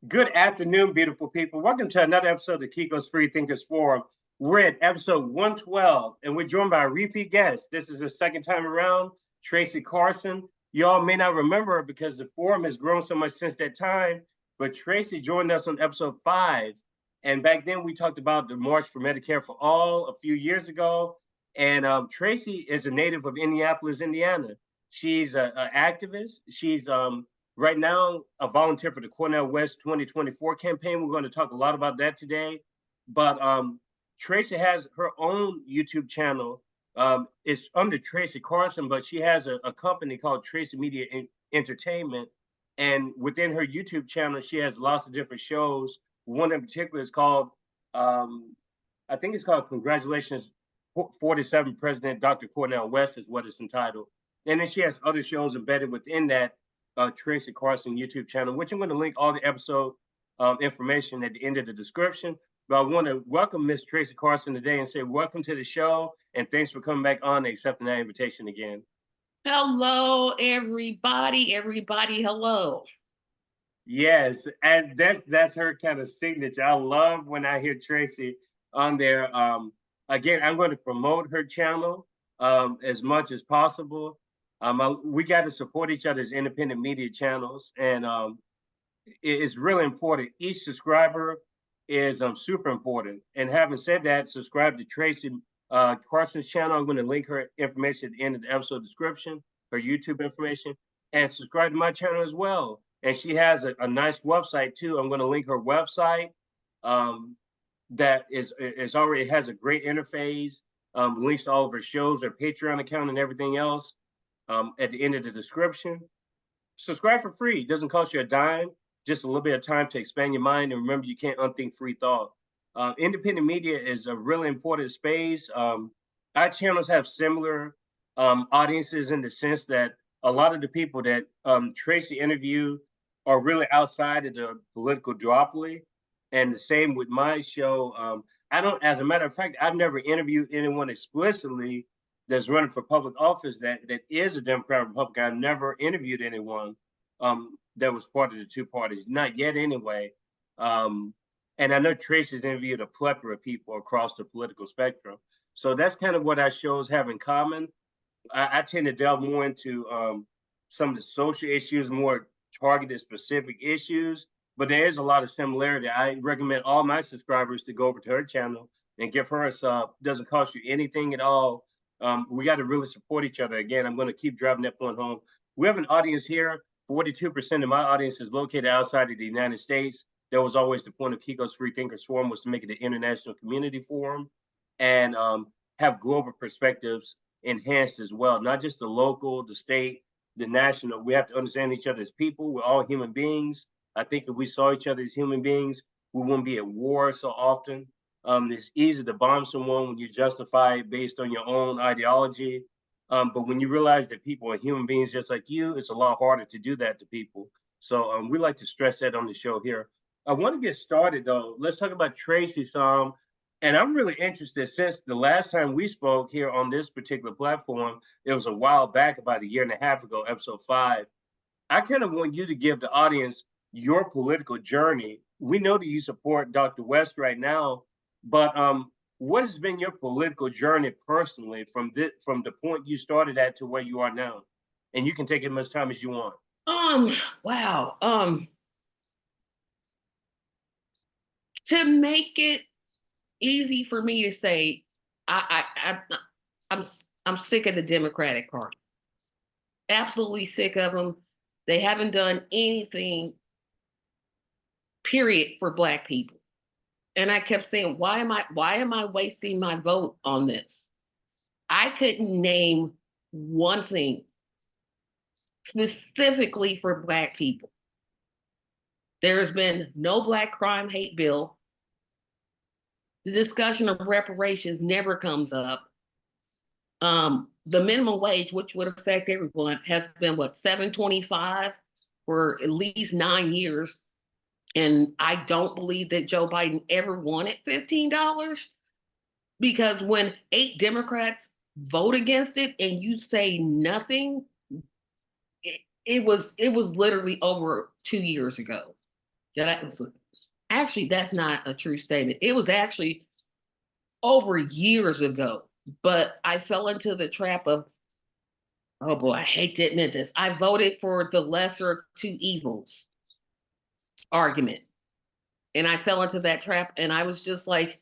Good afternoon, beautiful people. Welcome to another episode of Kiko's Freethinkers Forum. We're at episode 112, and we're joined by a repeat guest. This is the second time around, Tracy Carson. Y'all may not remember her because the forum has grown so much since that time, but Tracy joined us on episode 5. And back then, we talked about the March for Medicare for All a few years ago. And Tracy is a native of Indianapolis, Indiana. She's an activist. She's right now a volunteer for the Cornel West 2024 campaign. We're going to talk a lot about that today. But Tracy has her own YouTube channel. It's under Tracy Carson, but she has a company called Tracy Media Entertainment. And within her YouTube channel, she has lots of different shows. One in particular is called, I think it's called Congratulations 47th President Dr. Cornel West is what it's entitled. And then she has other shows embedded within that Tracy Carson YouTube channel, which I'm going to link all the episode information at the end of the description. But I want to welcome Miss Tracy Carson today and say welcome to the show, and thanks for coming back on and accepting that invitation again. Hello, everybody. Everybody, hello. Yes, and that's her kind of signature. I love when I hear Tracy on there. Again, I'm going to promote her channel as much as possible. We got to support each other's independent media channels, and it's really important. Each subscriber is super important. And having said that, subscribe to Tracy Carson's channel. I'm going to link her information at the end of the episode description, her YouTube information, and subscribe to my channel as well. And she has a nice website too. I'm going to link her website that is already has a great interface, links to all of her shows, her Patreon account, and everything else. At the end of the description. Subscribe for free. It doesn't cost you a dime, just a little bit of time to expand your mind. And remember, you can't unthink free thought. Independent media is a really important space. Our channels have similar audiences in the sense that a lot of the people that Tracy interviewed are really outside of the political duopoly. And the same with my show. As a matter of fact, I've never interviewed anyone explicitly that's running for public office that is a Democrat or Republican. I've never interviewed anyone that was part of the two parties, not yet anyway. And I know Tracy's interviewed a plethora of people across the political spectrum. So that's kind of what our shows have in common. I tend to delve more into some of the social issues, more targeted specific issues, but there is a lot of similarity. I recommend all my subscribers to go over to her channel and give her a sub. It doesn't cost you anything at all. We got to really support each other. Again, I'm going to keep driving that point home. We have an audience here. 42% of my audience is located outside of the United States. That was always the point of Kiko's Freethinkers Forum, was to make it an international community forum and have global perspectives enhanced as well. Not just the local, the state, the national. We have to understand each other as people. We're all human beings. I think if we saw each other as human beings, we wouldn't be at war so often. It's easy to bomb someone when you justify it based on your own ideology. But when you realize that people are human beings just like you, it's a lot harder to do that to people. So we like to stress that on the show here. I want to get started, though. Let's talk about Tracy some. And I'm really interested, since the last time we spoke here on this particular platform, it was a while back, about a year and a half ago, episode 5. I kind of want you to give the audience your political journey. We know that you support Dr. West right now, but what has been your political journey personally from the point you started at to where you are now? And you can take as much time as you want. Wow. To make it easy for me to say, I'm sick of the Democratic Party. Absolutely sick of them. They haven't done anything, period, for Black people. And I kept saying, why am I wasting my vote on this? I couldn't name one thing specifically for Black people. There has been no Black crime hate bill. The discussion of reparations never comes up. The minimum wage, which would affect everyone, has been $7.25 for at least 9 years. And I don't believe that Joe Biden ever wanted $15, because when 8 Democrats vote against it and you say nothing, it was literally over 2 years ago. Actually, that's not a true statement. It was actually over years ago, but I fell into the trap of, oh boy, I hate to admit this. I voted for the lesser of two evils argument. And I fell into that trap. And I was just like,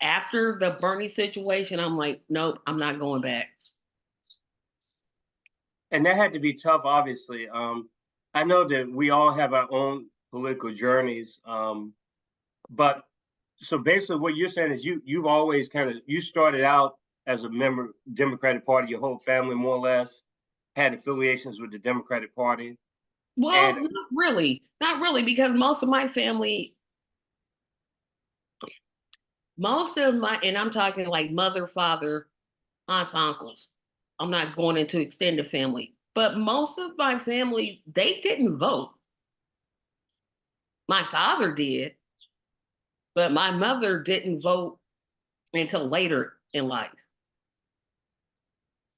after the Bernie situation, I'm like, nope, I'm not going back. And that had to be tough, obviously. I know that we all have our own political journeys. But so basically what you're saying is you've always you started out as a member of the Democratic Party, your whole family more or less had affiliations with the Democratic Party. Well, not really, because most of my family, and I'm talking like mother, father, aunts, uncles. I'm not going into extended family, but most of my family, they didn't vote. My father did, but my mother didn't vote until later in life.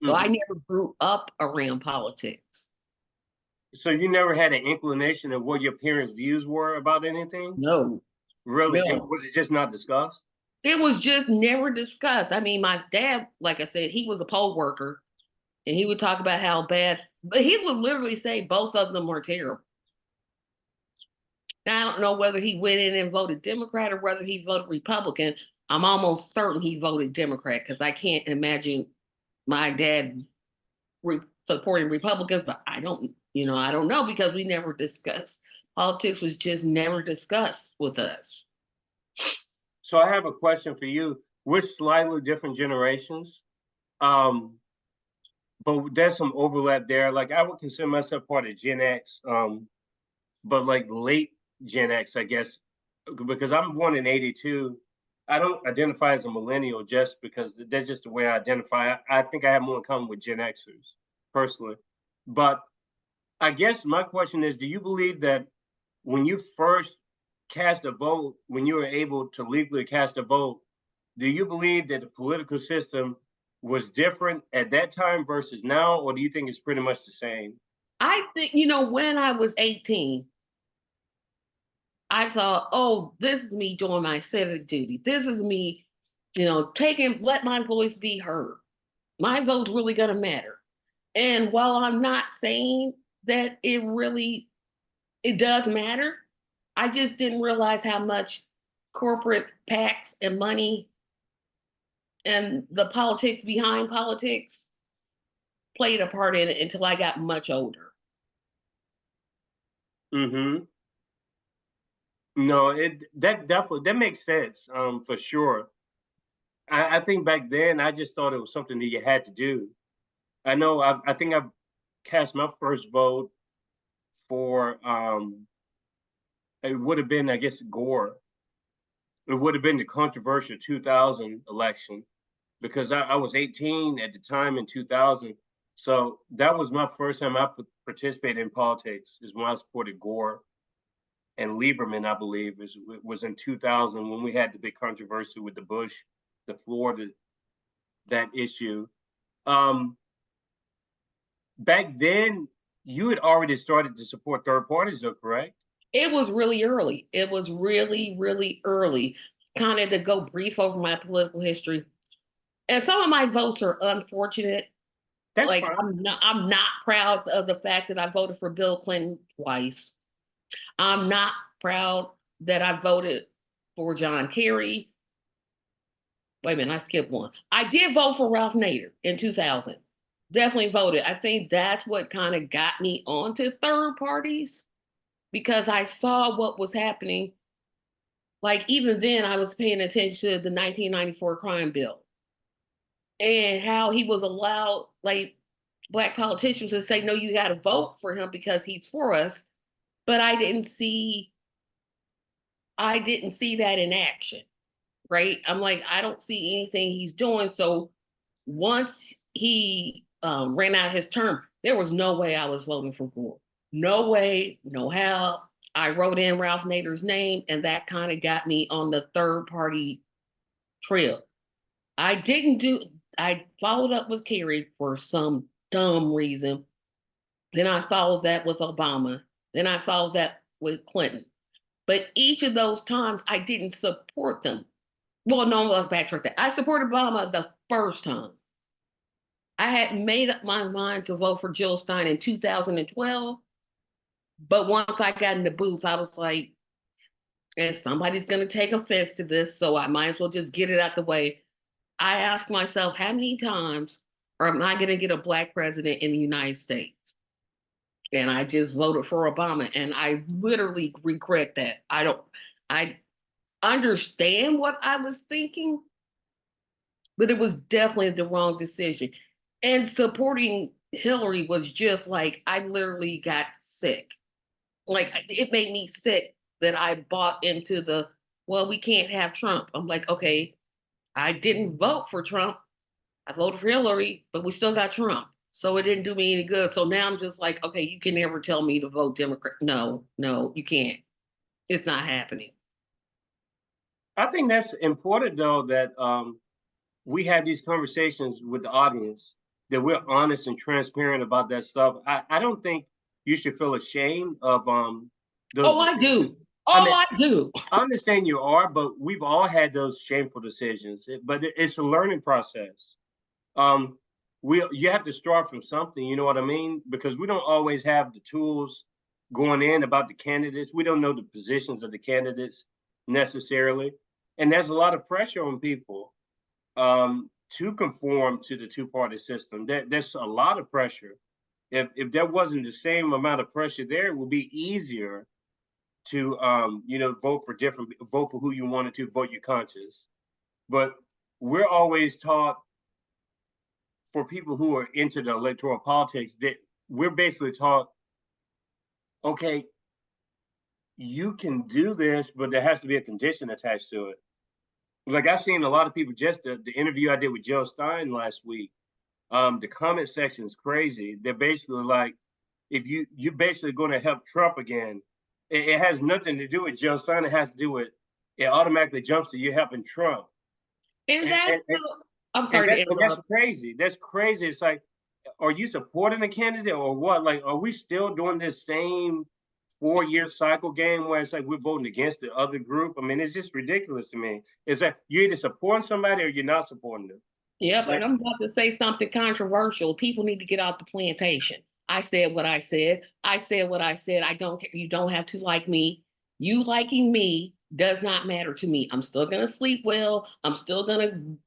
So I never grew up around politics. So you never had an inclination of what your parents' views were about anything? No. Really? No. And was it just not discussed? It was just never discussed. I mean, my dad, like I said, he was a poll worker, and he would talk about how bad, but he would literally say both of them were terrible. Now, I don't know whether he went in and voted Democrat or whether he voted Republican. I'm almost certain he voted Democrat because I can't imagine my dad supporting Republicans, but I don't know because we never discussed. Politics was just never discussed with us. So I have a question for you. We're slightly different generations, but there's some overlap there. Like I would consider myself part of Gen X, but like late Gen X, I guess, because I'm born in '82. I don't identify as a millennial just because that's just the way I identify. I think I have more in common with Gen Xers personally. But I guess my question is, do you believe that when you first cast a vote, when you were able to legally cast a vote, do you believe that the political system was different at that time versus now, or do you think it's pretty much the same? I think, when I was 18, I thought, oh, this is me doing my civic duty. This is me, let my voice be heard. My vote's really going to matter. And while I'm not saying that it does matter, I just didn't realize how much corporate PACs and money and the politics behind politics played a part in it until I got much older. Mm-hmm. No, that makes sense, for sure. I think back then I just thought it was something that you had to do. I know I think I cast my first vote for it would have been, I guess, Gore. It would have been the controversial 2000 election because I was 18 at the time in 2000. So that was my first time I participated in politics, is when I supported Gore and Lieberman, I believe, was in 2000 when we had the big controversy with the Bush, the Florida, that issue. Back then, you had already started to support third parties, though, correct? It was really early. It was really, really early. Kind of to go brief over my political history. And some of my votes are unfortunate. That's fine. I'm not proud of the fact that I voted for Bill Clinton twice. I'm not proud that I voted for John Kerry. Wait a minute, I skipped one. I did vote for Ralph Nader in 2000. Definitely voted. I think that's what kind of got me onto third parties because I saw what was happening. Like even then, I was paying attention to the 1994 crime bill and how he was allowed, like Black politicians, to say, no, you got to vote for him because he's for us. But I didn't see that in action, right? I'm like, I don't see anything he's doing. So once he ran out his term, there was no way I was voting for Gore. No way, no how. I wrote in Ralph Nader's name, and that kind of got me on the third party trail. I followed up with Kerry for some dumb reason. Then I followed that with Obama. Then I followed that with Clinton. But each of those times I didn't support them. Well, no, I'll backtrack that. I supported Obama the first time. I had made up my mind to vote for Jill Stein in 2012. But once I got in the booth, I was like, and somebody's going to take offense to this, so I might as well just get it out the way. I asked myself, how many times am I going to get a Black president in the United States? And I just voted for Obama, and I literally regret that. I understand what I was thinking, but it was definitely the wrong decision. And supporting Hillary was just like, I literally got sick. Like, it made me sick that I bought into the, well, we can't have Trump. I'm like, okay, I didn't vote for Trump. I voted for Hillary, but we still got Trump. So it didn't do me any good. So now I'm just like, okay, you can never tell me to vote Democrat. No, you can't. It's not happening. I think that's important, though, that we have these conversations with the audience, that we're honest and transparent about that stuff. I don't think you should feel ashamed of those decisions. I do. I understand you are, but we've all had those shameful decisions. But it's a learning process. You have to start from something, you know what I mean? Because we don't always have the tools going in about the candidates. We don't know the positions of the candidates necessarily. And there's a lot of pressure on people to conform to the two-party system. There's a lot of pressure. If there wasn't the same amount of pressure there, it would be easier to vote for who you wanted to, vote your conscience. But we're always taught, for people who are into the electoral politics, that we're basically taught, okay, you can do this, but there has to be a condition attached to it. Like, I've seen a lot of people, just the interview I did with Jill Stein last week, the comment section is crazy. They're basically like, if you're basically going to help Trump again, it has nothing to do with Jill Stein. It has to do with, it automatically jumps to you helping Trump. I'm sorry to interrupt. That's crazy. That's crazy. It's like, are you supporting a candidate or what? Like, are we still doing this same 4-year cycle game where it's like we're voting against the other group? I mean, it's just ridiculous to me. It's like you're either supporting somebody or you're not supporting them. Yeah, but I'm about to say something controversial. People need to get out the plantation. I said what I said. I said what I said. I don't care. You don't have to like me. You liking me does not matter to me. I'm still going to sleep well. I'm still going to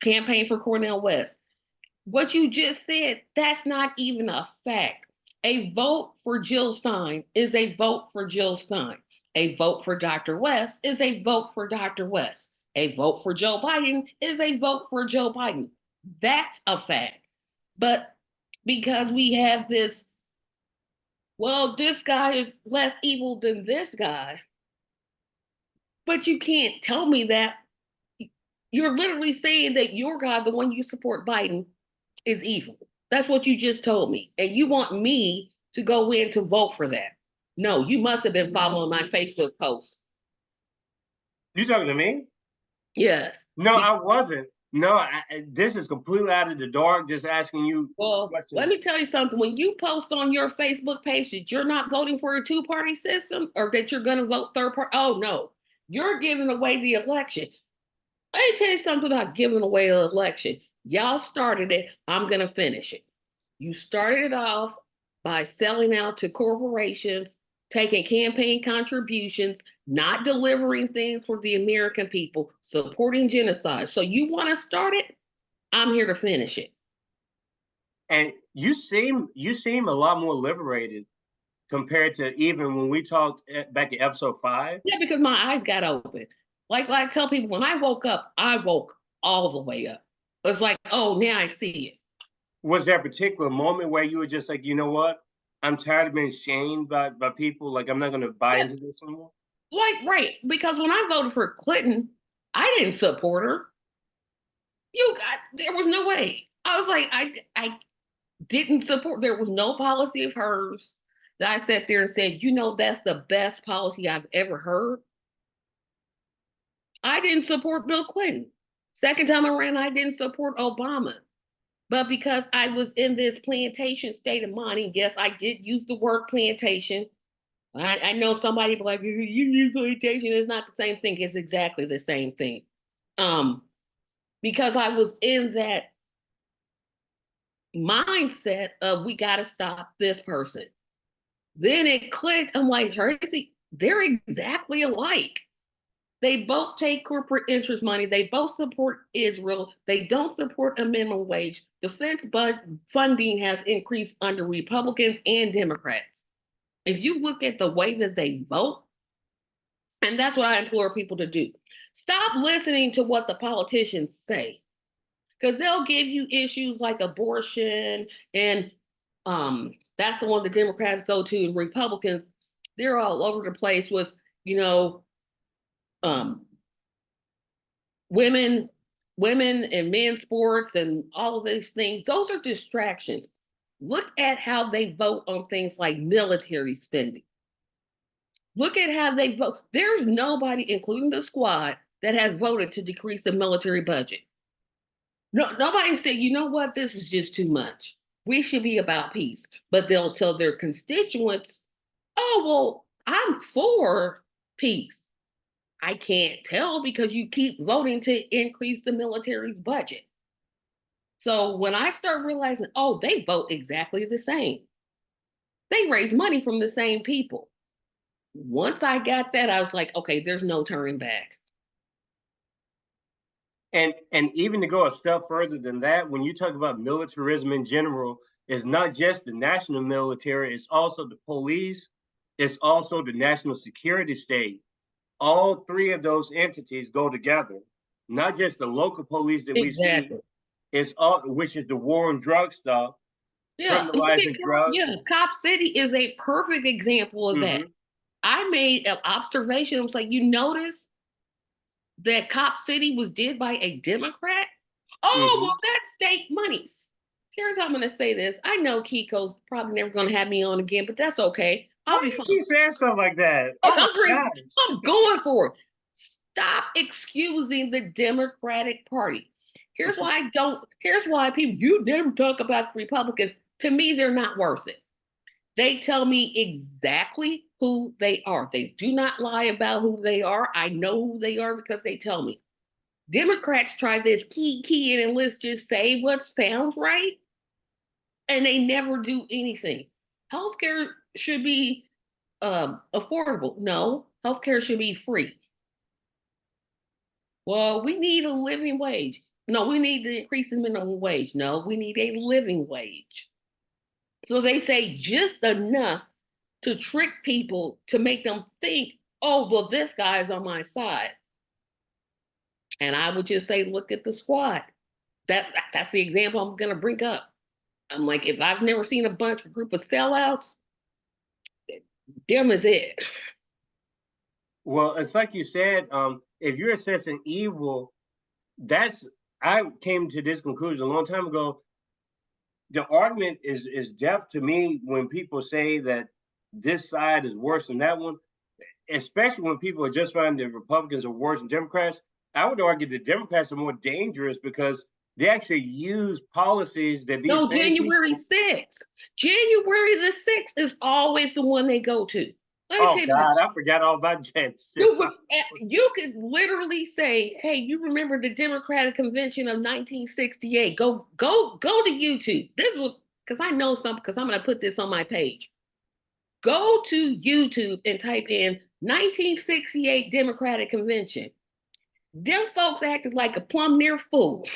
campaign for Cornel West. What you just said, that's not even a fact. A vote for Jill Stein is a vote for Jill Stein. A vote for Dr. West is a vote for Dr. West. A vote for Joe Biden is a vote for Joe Biden. That's a fact. But because we have this, well, this guy is less evil than this guy, but you can't tell me that. You're literally saying that your guy, the one you support, Biden, is evil. That's what you just told me. And you want me to go in to vote for that. No, you must have been following my Facebook post. You talking to me? Yes. No, I wasn't. No, this is completely out of the dark, just asking you questions. Let me tell you something. When you post on your Facebook page that you're not voting for a two-party system or that you're going to vote third party, oh, no. You're giving away the election. Let me tell you something about giving away an election. Y'all started it. I'm going to finish it. You started it off by selling out to corporations, taking campaign contributions, not delivering things for the American people, supporting genocide. So you want to start it? I'm here to finish it. And you seem a lot more liberated compared to even when we talked back in episode 5. Yeah, because my eyes got open. Like I tell people, when I woke up, I woke all the way up. It's like, oh, now I see it. Was there a particular moment where you were just like, you know what? I'm tired of being shamed by people. Like, I'm not going to buy into this anymore. Like, right. Because when I voted for Clinton, I didn't support her. There was no way. I was like, I didn't support. There was no policy of hers that I sat there and said, that's the best policy I've ever heard. I didn't support Bill Clinton. Second time around, I didn't support Obama. But because I was in this plantation state of mind, and yes, I did use the word plantation, I know somebody be like, unification is not the same thing. It's exactly the same thing. Because I was in that mindset of we got to stop this person. Then it clicked. I'm like, Tracy, they're exactly alike. They both take corporate interest money. They both support Israel. They don't support a minimum wage. Defense funding has increased under Republicans and Democrats. If you look at the way that they vote, and that's what I implore people to do, stop listening to what the politicians say, because they'll give you issues like abortion, and that's the one the Democrats go to, and Republicans, they're all over the place with, you know, women and men's sports and all of these things. Those are distractions. Look at how they vote on things like military spending. Look at how they vote. There's nobody, including the squad, that has voted to decrease the military budget. No, nobody said, you know what, this is just too much. We should be about peace. But they'll tell their constituents, oh, well, I'm for peace. I can't tell because you keep voting to increase the military's budget. So when I start realizing, oh, they vote exactly the same. They raise money from the same people. Once I got that, I was like, okay, there's no turning back. And even to go a step further than that, when you talk about militarism in general, it's not just the national military, it's also the police, it's also the national security state. All three of those entities go together, not just the local police that we see, it's all, which is the war on drug stuff, criminalizing drugs. Yeah, Cop City is a perfect example of that. I made an observation. I was like, you notice that Cop City was did by a Democrat? Oh, well, that's state monies. Here's how I'm going to say this. I know Kiko's probably never going to have me on again, but that's okay. I'll be fine. Keep saying something like that. I'm going for it. Stop excusing the Democratic Party. Here's why people, you never talk about the Republicans. To me, they're not worth it. They tell me exactly who they are. They do not lie about who they are. I know who they are because they tell me. Democrats try this key and let's just say what sounds right. And they never do anything. Healthcare should be affordable. No, healthcare should be free. Well, we need a living wage. No, we need to increase the minimum wage. No, we need a living wage. So they say just enough to trick people to make them think, oh, well, this guy's on my side. And I would just say, look at the squad. That's the example I'm going to bring up. I'm like, if I've never seen a group of sellouts, them is it. Well, it's like you said, if you're assessing evil, I came to this conclusion a long time ago. The argument is deaf to me when people say that this side is worse than that one, especially when people are just finding the Republicans are worse than Democrats. I would argue the Democrats are more dangerous because they actually use policies that these No, January 6th. January the 6th is always the one they go to. Oh, God, I forgot all about January 6th. You could literally say, hey, you remember the Democratic Convention of 1968. Go to YouTube. This was, because I know something, because I'm going to put this on my page. Go to YouTube and type in 1968 Democratic Convention. Them folks acted like a plumb near fool.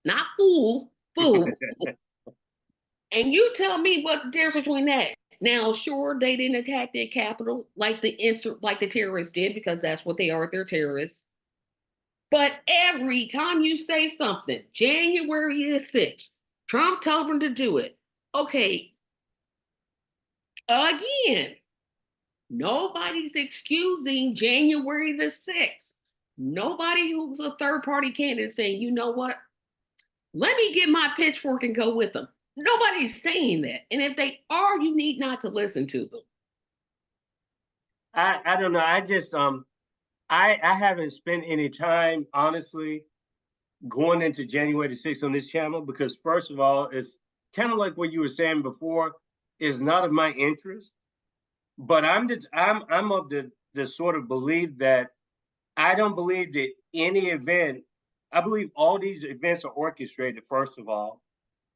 Not fool. And you tell me what the difference between that. Now, sure, they didn't attack their capital like the terrorists did, because that's what they are, they're terrorists. But every time you say something, January the 6th, Trump told them to do it. Okay, again, nobody's excusing January the 6th. Nobody who's a third-party candidate saying, you know what? Let me get my pitchfork and go with them. Nobody's saying that. And if they are, you need not to listen to them. I don't know. I just I haven't spent any time, honestly, going into January the 6th on this channel, because first of all, it's kind of like what you were saying before, is not of my interest. But I'm of the sort of belief that I don't believe that any event, I believe all these events are orchestrated, first of all.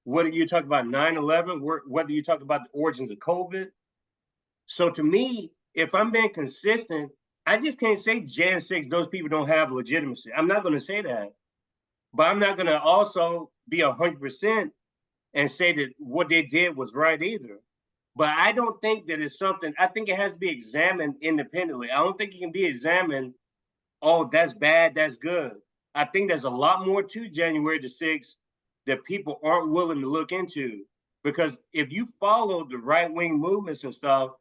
Whether you talk about 9/11, whether you talk about the origins of COVID. So to me, if I'm being consistent, I just can't say Jan 6, those people don't have legitimacy. I'm not going to say that. But I'm not going to also be 100% and say that what they did was right either. But I don't think that it's something, I think it has to be examined independently. I don't think it can be examined, oh, that's bad, that's good. I think there's a lot more to January the 6th that people aren't willing to look into. Because if you follow the right wing movements and stuff,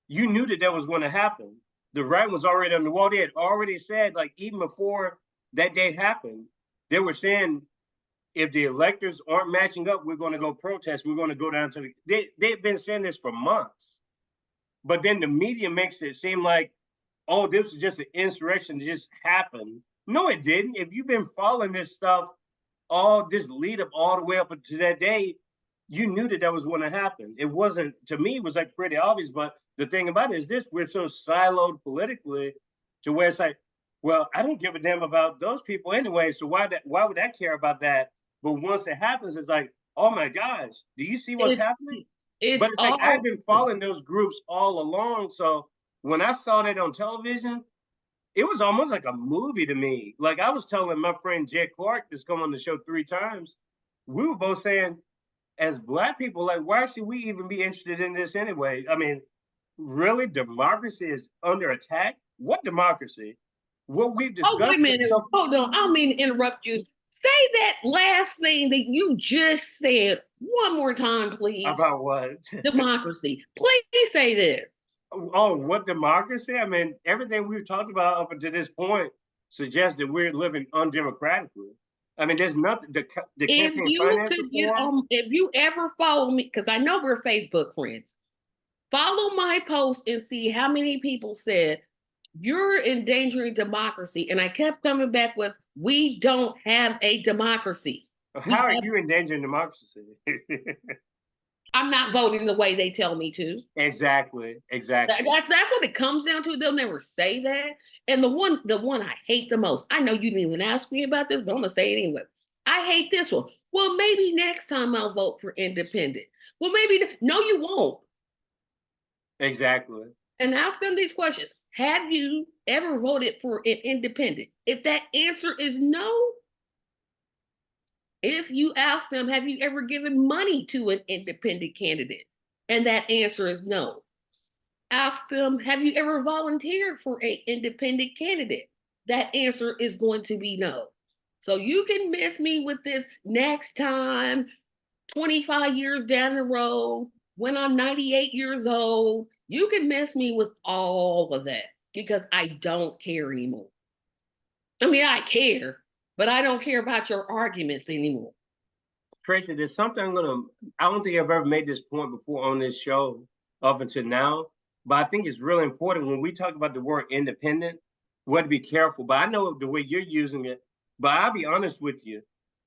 you knew that that was going to happen. The right was already on the wall. They had already said, like, even before that date happened, they were saying, if the electors aren't matching up, we're going to go protest. We're going to go down to they've been saying this for months. But then the media makes it seem like, oh, this is just an insurrection that just happened. No, it didn't. If you've been following this stuff, all this lead up all the way up to that day, you knew that that was going to happen. It wasn't, to me, it was like pretty obvious. But the thing about it is this, we're so siloed politically to where it's like, well, I don't give a damn about those people anyway. So why would I care about that? But once it happens, it's like, oh my gosh, do you see what's happening? It's But it's like all I've been following those groups all along. So when I saw that on television, it was almost like a movie to me. Like I was telling my friend Jay Clark, that's come on the show 3 times, we were both saying, as Black people, like, why should we even be interested in this anyway? I mean, really, democracy is under attack? What democracy? What we've Oh, wait a discussed minute. so Hold on. I don't mean to interrupt you. Say that last thing that you just said one more time, please. about what? Democracy. Please say this. Oh, what democracy? I mean, everything we've talked about up until this point suggests that we're living undemocratically. I mean, there's nothing, the If campaign you finance could get reform. on, if you ever follow me, because I know we're Facebook friends, follow my post and see how many people said, you're endangering democracy. And I kept coming back with, we don't have a democracy. How are you endangering democracy? I'm not voting the way they tell me to. Exactly. That's what it comes down to. They'll never say that. And the one I hate the most, I know you didn't even ask me about this, but I'm gonna say it anyway. I hate this one. Well, maybe next time I'll vote for independent. Well, maybe no, you won't. Exactly. And ask them these questions. Have you ever voted for an independent? If that answer is no, if you ask them, have you ever given money to an independent candidate? And that answer is no. Ask them, have you ever volunteered for an independent candidate? That answer is going to be no. So you can miss me with this next time, 25 years down the road, when I'm 98 years old. You can miss me with all of that because I don't care anymore. I mean, I care, but I don't care about your arguments anymore. Tracy, there's something I don't think I've ever made this point before on this show up until now, but I think it's really important when we talk about the word independent, we have to be careful. But I know the way you're using it, but I'll be honest with you.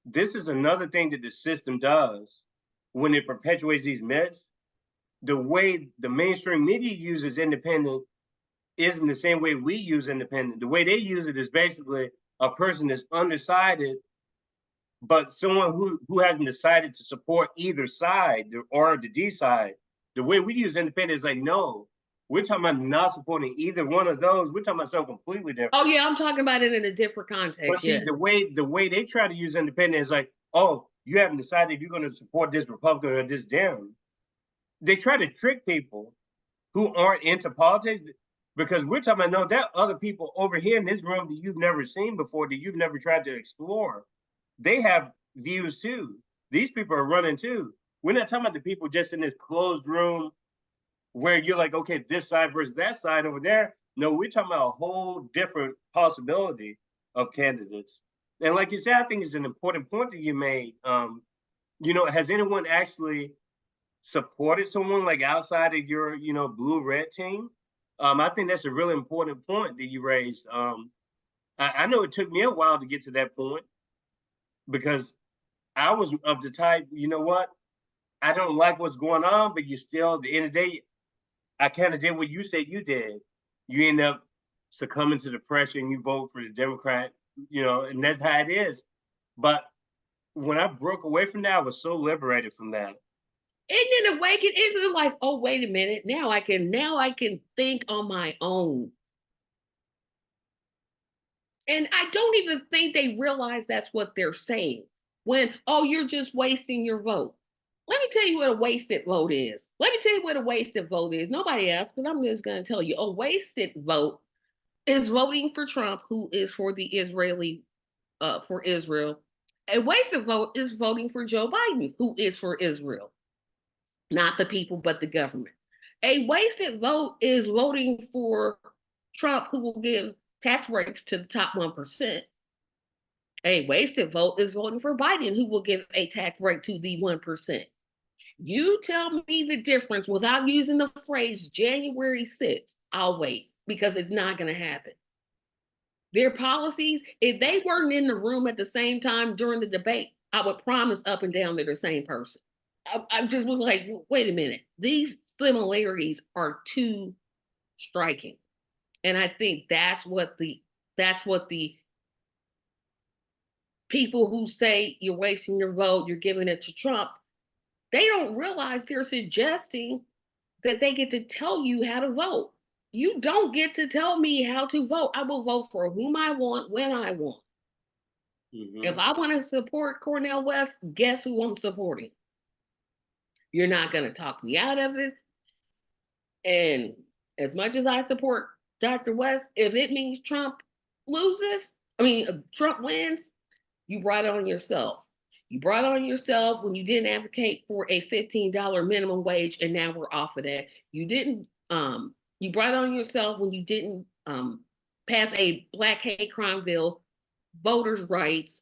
This is another thing that the system does when it perpetuates these myths. The way the mainstream media uses independent isn't the same way we use independent. The way they use it is basically a person that's undecided, but someone who hasn't decided to support either side or the D side. The way we use independent is like, no, we're talking about not supporting either one of those. We're talking about something completely different. Oh yeah, I'm talking about it in a different context. But see, the way they try to use independent is like, oh, you haven't decided if you're going to support this Republican or this Dem. They try to trick people who aren't into politics because we're talking about, no, there are other people over here in this room that you've never seen before, that you've never tried to explore. They have views too. These people are running too. We're not talking about the people just in this closed room where you're like, okay, this side versus that side over there. No, we're talking about a whole different possibility of candidates. And like you said, I think it's an important point that you made. Has anyone actually supported someone like outside of your, blue-red team? I think that's a really important point that you raised. I know it took me a while to get to that point because I was of the type, you know what? I don't like what's going on, but you still, at the end of the day, I kind of did what you said you did. You end up succumbing to the pressure and you vote for the Democrat, and that's how it is. But when I broke away from that, I was so liberated from that. And then awaken into like, oh, wait a minute. Now I can think on my own. And I don't even think they realize that's what they're saying. When, oh, you're just wasting your vote. Let me tell you what a wasted vote is. Let me tell you what a wasted vote is. Nobody asked, but I'm just going to tell you. A wasted vote is voting for Trump, who is for the for Israel. A wasted vote is voting for Joe Biden, who is for Israel. Not the people, but the government. A wasted vote is voting for Trump, who will give tax breaks to the top 1%. A wasted vote is voting for Biden, who will give a tax break to the 1%. You tell me the difference without using the phrase January 6th, I'll wait, because it's not going to happen. Their policies, if they weren't in the room at the same time during the debate, I would promise up and down they're the same person. I just was like, wait a minute. These similarities are too striking. And I think that's what the people who say you're wasting your vote, you're giving it to Trump, they don't realize they're suggesting that they get to tell you how to vote. You don't get to tell me how to vote. I will vote for whom I want, when I want. Mm-hmm. If I want to support Cornel West, guess who I'm supporting? You're not going to talk me out of it. And as much as I support Dr. West, if it means Trump wins, you brought it on yourself. You brought it on yourself when you didn't advocate for a $15 minimum wage, and now we're off of that. You brought it on yourself when you didn't pass a black hate crime bill, voters' rights,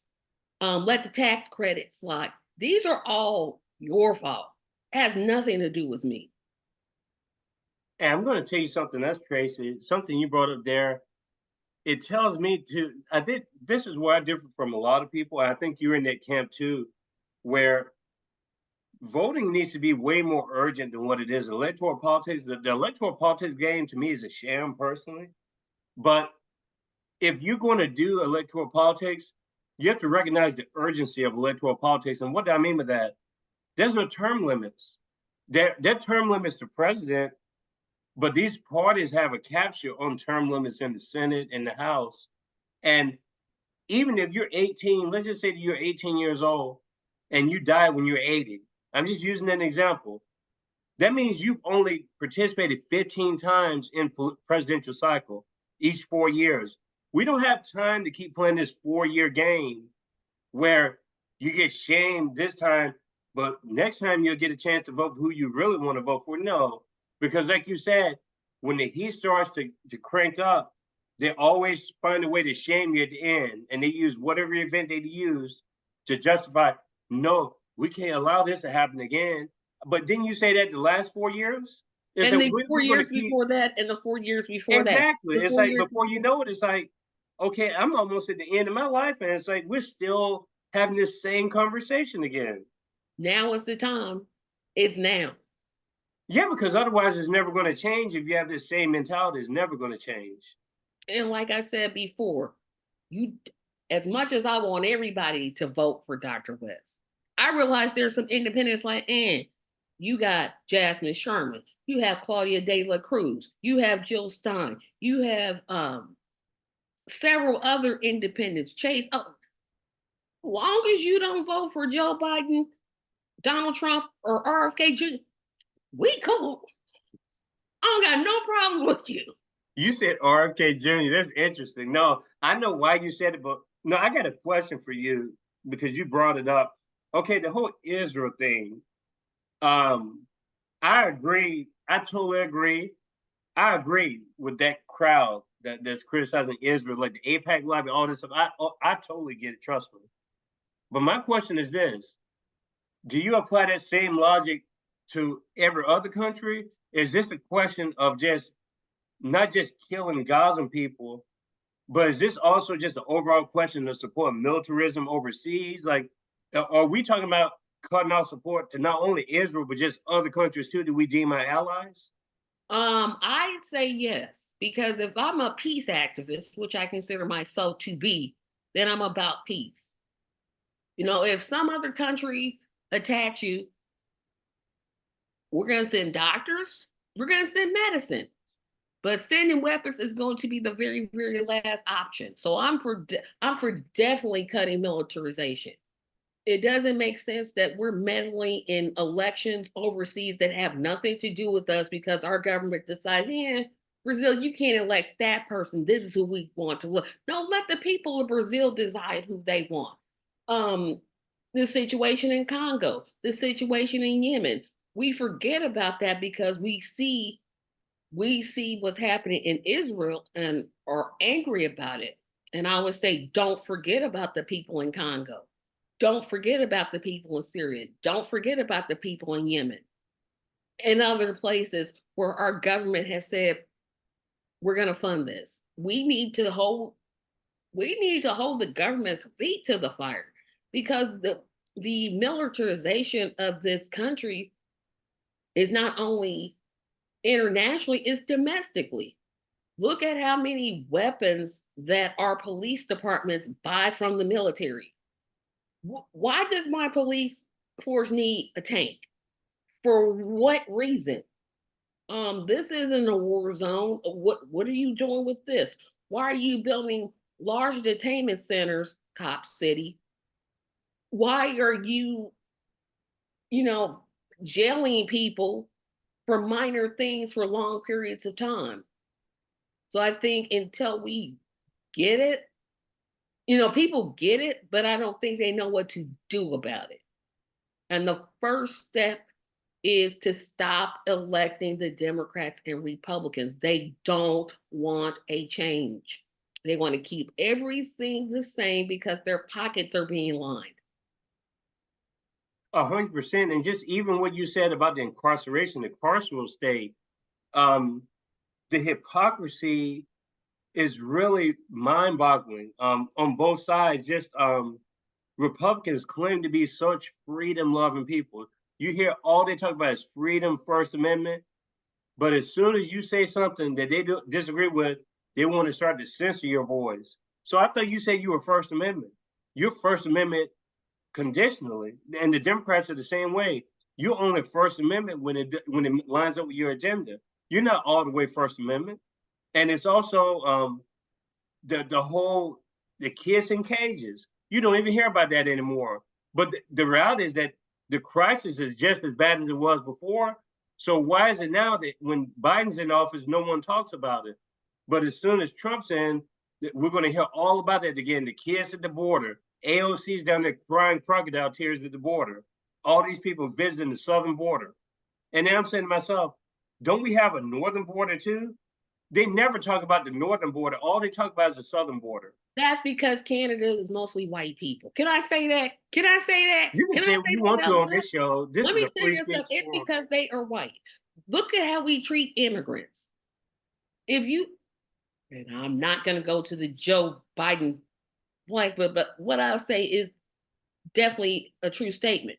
let the tax credit slide. These are all your fault. It has nothing to do with me. And I'm going to tell you something else, Tracy, something you brought up there. It tells me this is where I differ from a lot of people. I think you're in that camp too, where voting needs to be way more urgent than what it is. Electoral politics, the electoral politics game to me is a sham personally. But if you're going to do electoral politics, you have to recognize the urgency of electoral politics. And what do I mean by that? There's no term limits. There term limits to president, but these parties have a capture on term limits in the Senate and the House. And even if you're 18, let's just say that you're 18 years old and you die when you're 80. I'm just using an example. That means you've only participated 15 times in presidential cycle, each 4 years. We don't have time to keep playing this 4-year game where you get shamed this time, but next time you'll get a chance to vote for who you really want to vote for. No, because like you said, when the heat starts to crank up, they always find a way to shame you at the end. And they use whatever event they use to justify, no, we can't allow this to happen again. But didn't you say that the last 4 years? It's and the 4 years before that, and the 4 years before that. Exactly. It's like before you know it, it's like, okay, I'm almost at the end of my life, and it's like we're still having this same conversation again. Now is the time. It's now. Yeah, because otherwise it's never going to change. If you have this same mentality, it's never going to change. And like I said before, as much as I want everybody to vote for Dr. West, I realize there's some independents like, you got Jasmine Sherman, you have Claudia De La Cruz, you have Jill Stein, you have several other independents. Chase, long as you don't vote for Joe Biden, Donald Trump, or RFK Jr., we cool. I don't got no problems with you. You said RFK Jr. That's interesting. No, I know why you said it, but no, I got a question for you because you brought it up. Okay, the whole Israel thing. I agree. I totally agree. I agree with that crowd that's criticizing Israel, like the AIPAC lobby, all this stuff. I totally get it, trust me. But my question is this: do you apply that same logic to every other country? Is this a question of just not just killing Gazan people, but is this also just an overall question to support militarism overseas? Like, are we talking about cutting off support to not only Israel, but just other countries too that we deem our allies? I'd say yes, because if I'm a peace activist, which I consider myself to be, then I'm about peace. You know, if some other country attacks you, we're going to send doctors, we're going to send medicine, but sending weapons is going to be the very, very last option. So I'm for definitely cutting militarization. It doesn't make sense that we're meddling in elections overseas that have nothing to do with us because our government decides, yeah, Brazil, you can't elect that person. This is who we want to look. No, let the people of Brazil decide who they want. Um, the situation in Congo, the situation in Yemen. We forget about that because we see what's happening in Israel and are angry about it. And I would say, don't forget about the people in Congo. Don't forget about the people in Syria. Don't forget about the people in Yemen and other places where our government has said, we're going to fund this. We need to hold the government's feet to the fire because the militarization of this country is not only internationally, it's domestically. Look at how many weapons that our police departments buy from the military. Why does my police force need a tank? For what reason? This isn't a war zone. What are you doing with this? Why are you building large detainment centers, Cop City? Why are you, you know, jailing people for minor things for long periods of time? So I think until we get it, people get it, but I don't think they know what to do about it. And the first step is to stop electing the Democrats and Republicans. They don't want a change. They want to keep everything the same because their pockets are being lined. 100%. And just even what you said about the incarceration, the carceral state, um, the hypocrisy is really mind-boggling on both sides. Just Republicans claim to be such freedom-loving people. You hear all they talk about is freedom, First Amendment, but as soon as you say something that they disagree with, they want to start to censor your voice. So I thought you said you were First Amendment. You're First Amendment conditionally, and the Democrats are the same way. You only First Amendment when it lines up with your agenda. You're not all the way First Amendment, and it's also the kids in cages. You don't even hear about that anymore. But the reality is that the crisis is just as bad as it was before. So why is it now that when Biden's in office, no one talks about it? But as soon as Trump's in, we're going to hear all about it again. The kids at the border, AOC's down there crying crocodile tears at the border. All these people visiting the southern border. And then I'm saying to myself, don't we have a northern border too? They never talk about the northern border. All they talk about is the southern border. That's because Canada is mostly white people. Can I say that? Can I say that? You can say what you want to on this show. This Let is me a tell free you speech something. It's forum. because they are white. Look at how we treat immigrants. If you, and I'm not going to go to the Joe Biden blank, but what I'll say is definitely a true statement.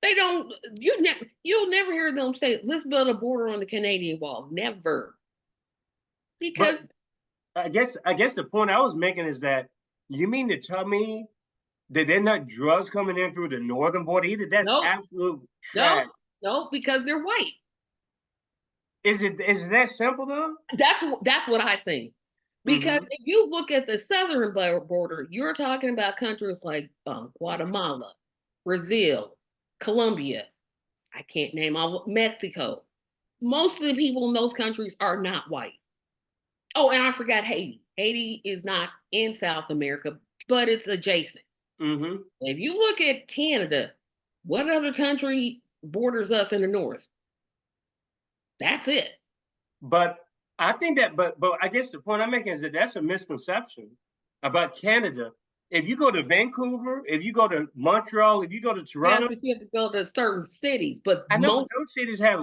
They don't, you'll never hear them say, let's build a border on the Canadian wall. Never. Because but I guess the point I was making is that you mean to tell me that they're not drugs coming in through the northern border either? That's no, absolute trash. no, because they're white. Is it that simple though? That's what I think. Because if you look at the southern border, you're talking about countries like Guatemala, Brazil, Colombia. I can't name all, Mexico. Most of the people in those countries are not white. Oh, and I forgot Haiti. Haiti is not in South America, but it's adjacent. If you look at Canada, what other country borders us in the north? That's it. But I think that, but I guess the point I'm making is that that's a misconception about Canada. If you go to Vancouver, if you go to Montreal, if you go to Toronto, yeah, but you have to go to certain cities. But I know those cities have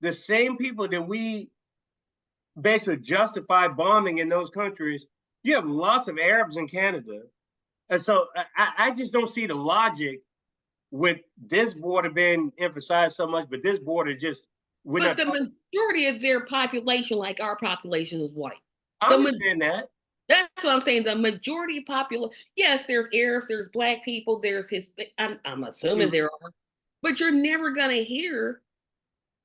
the same people that we basically justify bombing in those countries. You have lots of Arabs in Canada. And so I just don't see the logic with this border being emphasized so much, but this border just But the majority of their population, like our population, is white. I understand that. That's what I'm saying. The majority population, yes, there's Arabs, there's Black people, there's I'm assuming there are, but you're never gonna hear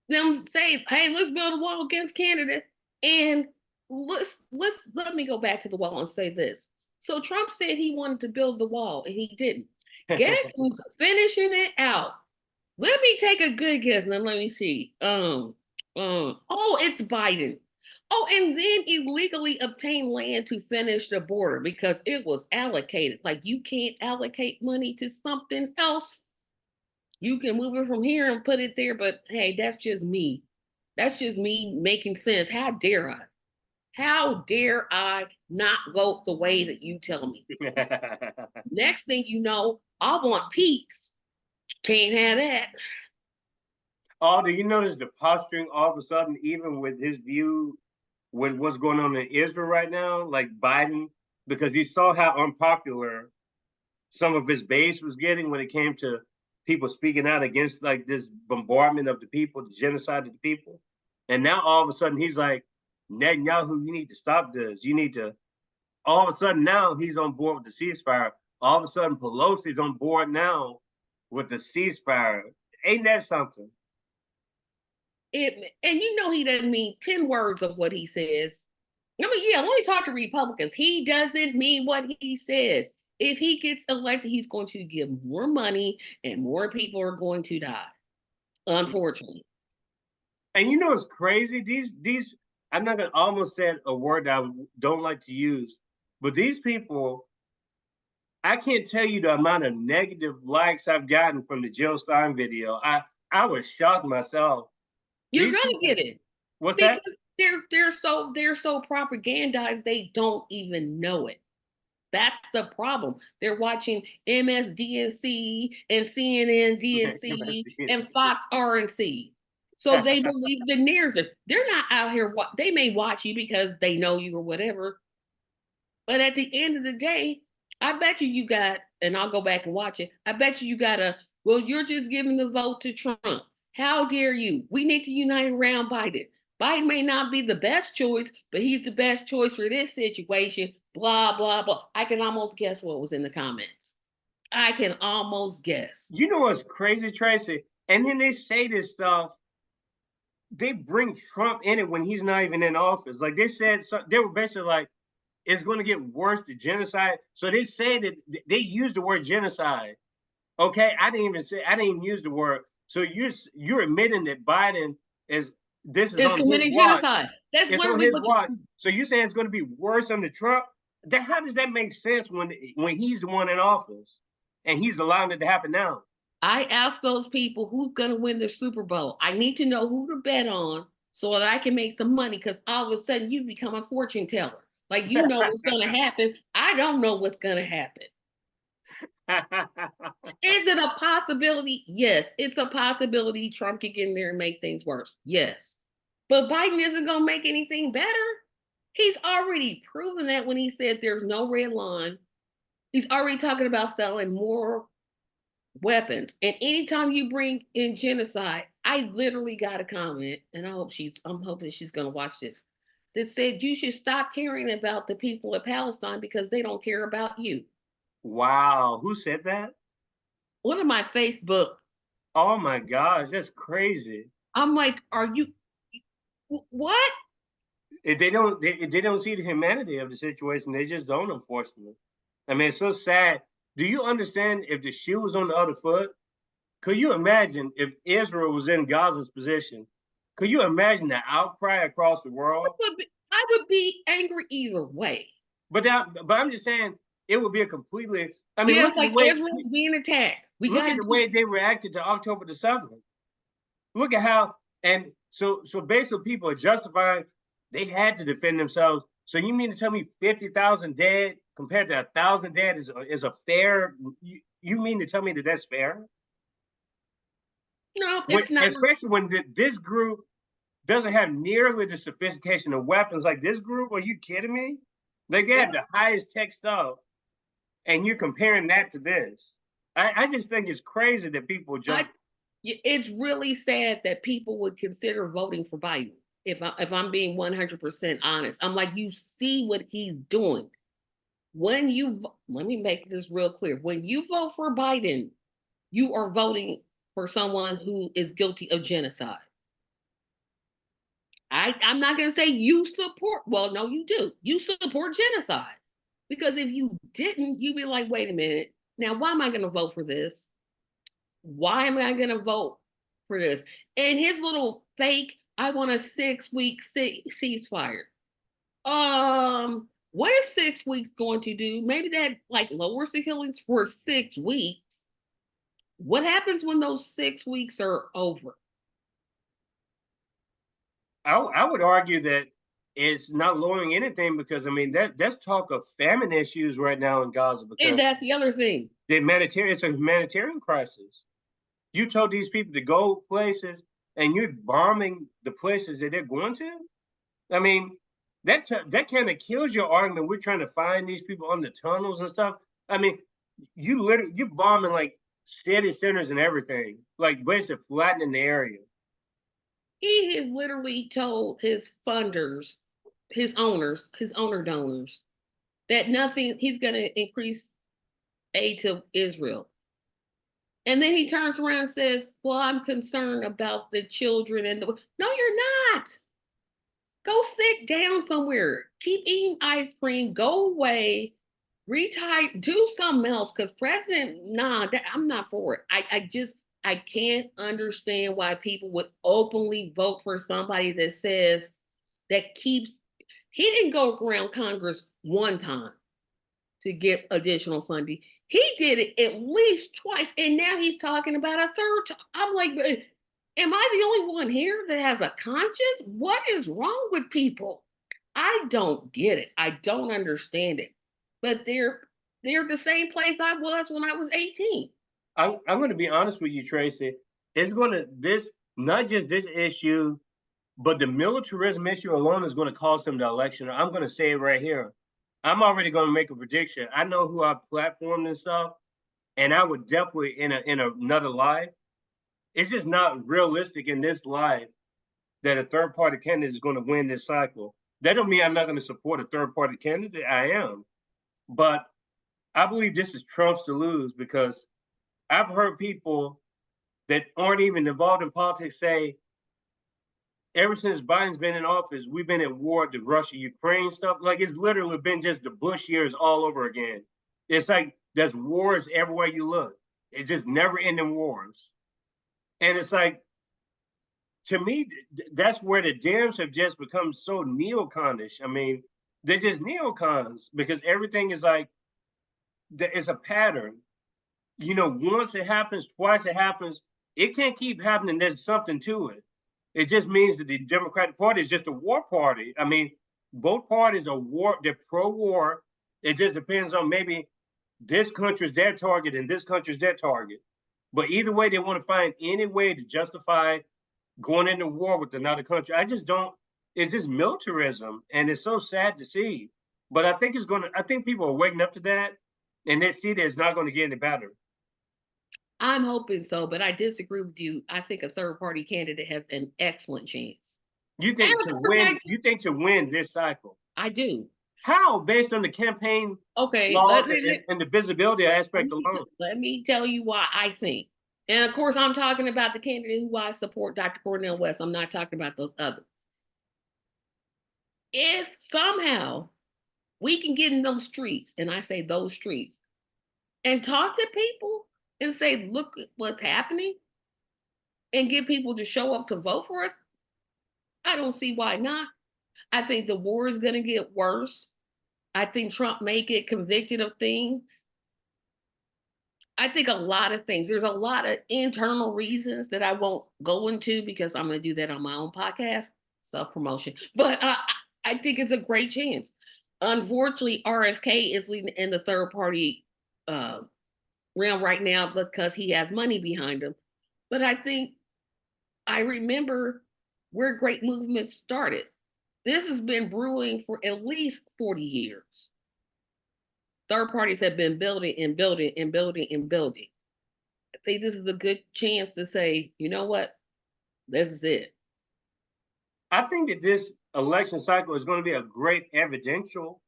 them say, "Hey, let's build a wall against Canada." And let me go back to the wall and say this. So Trump said he wanted to build the wall, and he didn't. Guess who's finishing it out? Let me take a good guess. Now let me see. Oh, it's Biden. Oh, and then illegally obtained land to finish the border because it was allocated. Like you can't allocate money to something else. You can move it from here and put it there, but hey, that's just me. That's just me making sense. How dare I? How dare I not vote the way that you tell me? Next thing you know, I want peace. Can't have that. Oh, do you notice the posturing all of a sudden, even with his view with what's going on in Israel right now, like Biden, because he saw how unpopular some of his base was getting when it came to people speaking out against like this bombardment of the people, the genocide of the people. And now all of a sudden he's like, Netanyahu, you need to stop this. You need to, all of a sudden now he's on board with the ceasefire. All of a sudden Pelosi's on board now with the ceasefire. Ain't that something? And you know he doesn't mean 10 words of what he says. I mean, yeah, when we talk to Republicans, he doesn't mean what he says. If he gets elected, he's going to give more money and more people are going to die, unfortunately. And you know it's crazy? These I'm not gonna almost say a word that I don't like to use, but these people, I can't tell you the amount of negative likes I've gotten from the Jill Stein video. I was shocked myself. You're gonna get it. What's that? They're so propagandized they don't even know it. That's the problem. They're watching MSDNC and CNN DNC and Fox RNC. So they believe the narrative. They're not out here. They may watch you because they know you or whatever. But at the end of the day, I bet you got, and I'll go back and watch it. I bet you got well, you're just giving the vote to Trump. How dare you? We need to unite around Biden. Biden may not be the best choice, but he's the best choice for this situation. Blah, blah, blah. I can almost guess what was in the comments. I can almost guess. You know what's crazy, Tracy? And then they say this stuff. They bring Trump in it when he's not even in office. Like they said, they were basically like, it's going to get worse, the genocide. So they say that they used the word genocide. Okay, I didn't even use the word. So you're admitting that Biden is on his watch. Genocide. That's it's on his watch. So you're saying it's going to be worse under Trump? How does that make sense when he's the one in office and he's allowing it to happen now? I ask those people who's going to win the Super Bowl. I need to know who to bet on so that I can make some money because all of a sudden you become a fortune teller. Like you know what's going to happen. I don't know what's going to happen. Is it a possibility? Yes, it's a possibility Trump could get in there and make things worse. Yes. But Biden isn't going to make anything better. He's already proven that when he said there's no red line. He's already talking about selling more weapons. And anytime you bring in genocide, I literally got a comment, and I'm hoping she's going to watch this, that said you should stop caring about the people of Palestine because they don't care about you. Wow, who said that? One of my Facebook. Oh my gosh, that's crazy. I'm like, are you what? If they don't see the humanity of the situation, they just don't, unfortunately. I mean, it's so sad. Do you understand if the shoe was on the other foot? Could you imagine if Israel was in Gaza's position? Could you imagine the outcry across the world? I would be angry either way. But I'm just saying it would be a completely. I mean, it's like Israel's being attacked. Look at the way they reacted to October the 7th. Look at how, and so basically people are justifying they had to defend themselves. So you mean to tell me 50,000 dead compared to 1,000 dead is a fair? You mean to tell me that that's fair? No, it's not. Especially when this group doesn't have nearly the sophistication of weapons like this group. Are you kidding me? They have the highest tech stuff, and you're comparing that to this. I just think it's crazy that people jump. It's really sad that people would consider voting for Biden. If I'm being 100% honest, I'm like, you see what he's doing. Let me make this real clear. When you vote for Biden, you are voting for someone who is guilty of genocide. I'm not going to say you support, well, no, you do. You support genocide. Because if you didn't, you'd be like, wait a minute. Now, why am I going to vote for this? Why am I going to vote for this? And his little fake, I want a 6-week ceasefire. What is 6 weeks going to do? Maybe that like lowers the killings for 6 weeks. What happens when those 6 weeks are over? I would argue that it's not lowering anything because I mean that's talk of famine issues right now in Gaza And because that's the other thing. it's a humanitarian crisis. You told these people to go places and you're bombing the places that they're going to. I mean, that kind of kills your argument. We're trying to find these people on the tunnels and stuff. I mean, you're bombing like city centers and everything, like basically flattening the area. He has literally told his funders, his owners, his owner donors, that he's going to increase aid to Israel. And then he turns around and says, well, I'm concerned about the children and no, you're not. Go sit down somewhere. Keep eating ice cream. Go away. Retire. Do something else. Because I'm not for it. I can't understand why people would openly vote for somebody that says that keeps. He didn't go around Congress one time to get additional funding. He did it at least twice, and now he's talking about a third time. I'm like, am I the only one here that has a conscience? What is wrong with people? I don't get it. I don't understand it. But they're the same place I was when I was 18. I'm going to be honest with you, Tracy. It's going to this not just this issue, but the militarism issue alone is going to cost him the election. I'm going to say it right here. I'm already going to make a prediction. I know who I platformed and stuff, and I would definitely in another life. It's just not realistic in this life that a third party candidate is going to win this cycle. That don't mean I'm not going to support a third party candidate. I am, but I believe this is Trump's to lose because I've heard people that aren't even involved in politics say, ever since Biden's been in office, we've been at war, the Russia-Ukraine stuff. Like it's literally been just the Bush years all over again. It's like there's wars everywhere you look. It's just never ending wars. And it's like, to me, that's where the Dems have just become so neoconish. I mean, they're just neocons because everything is like, it's a pattern. You know, once it happens, twice it happens, it can't keep happening. There's something to it. It just means that the Democratic Party is just a war party. I mean, both parties are war, they're pro-war. It just depends on maybe this country's their target and this country's their target. But either way, they want to find any way to justify going into war with another country. I just don't, it's just militarism. And it's so sad to see. But I think I think people are waking up to that and they see that it's not going to get any better. I'm hoping so, but I disagree with you. I think a third party candidate has an excellent chance. You think to win, you think to win this cycle? I do. How? Based on the campaign laws and the visibility aspect alone. Let me tell you why I think. And of course, I'm talking about the candidate who I support, Dr. Cornel West. I'm not talking about those others. If somehow we can get in those streets, and I say those streets, and talk to people and say, look at what's happening, and get people to show up to vote for us, I don't see why not. I think the war is going to get worse. I think Trump may get convicted of things. I think a lot of things. There's a lot of internal reasons that I won't go into because I'm going to do that on my own podcast, self-promotion. But I think it's a great chance. Unfortunately, RFK is leading in the third party realm right now because he has money behind him. But I remember where great movements started. This has been brewing for at least 40 years. Third parties have been building and building and building and building. think this is a good chance to say, you know what, this is it. I think that this election cycle is going to be a great evidential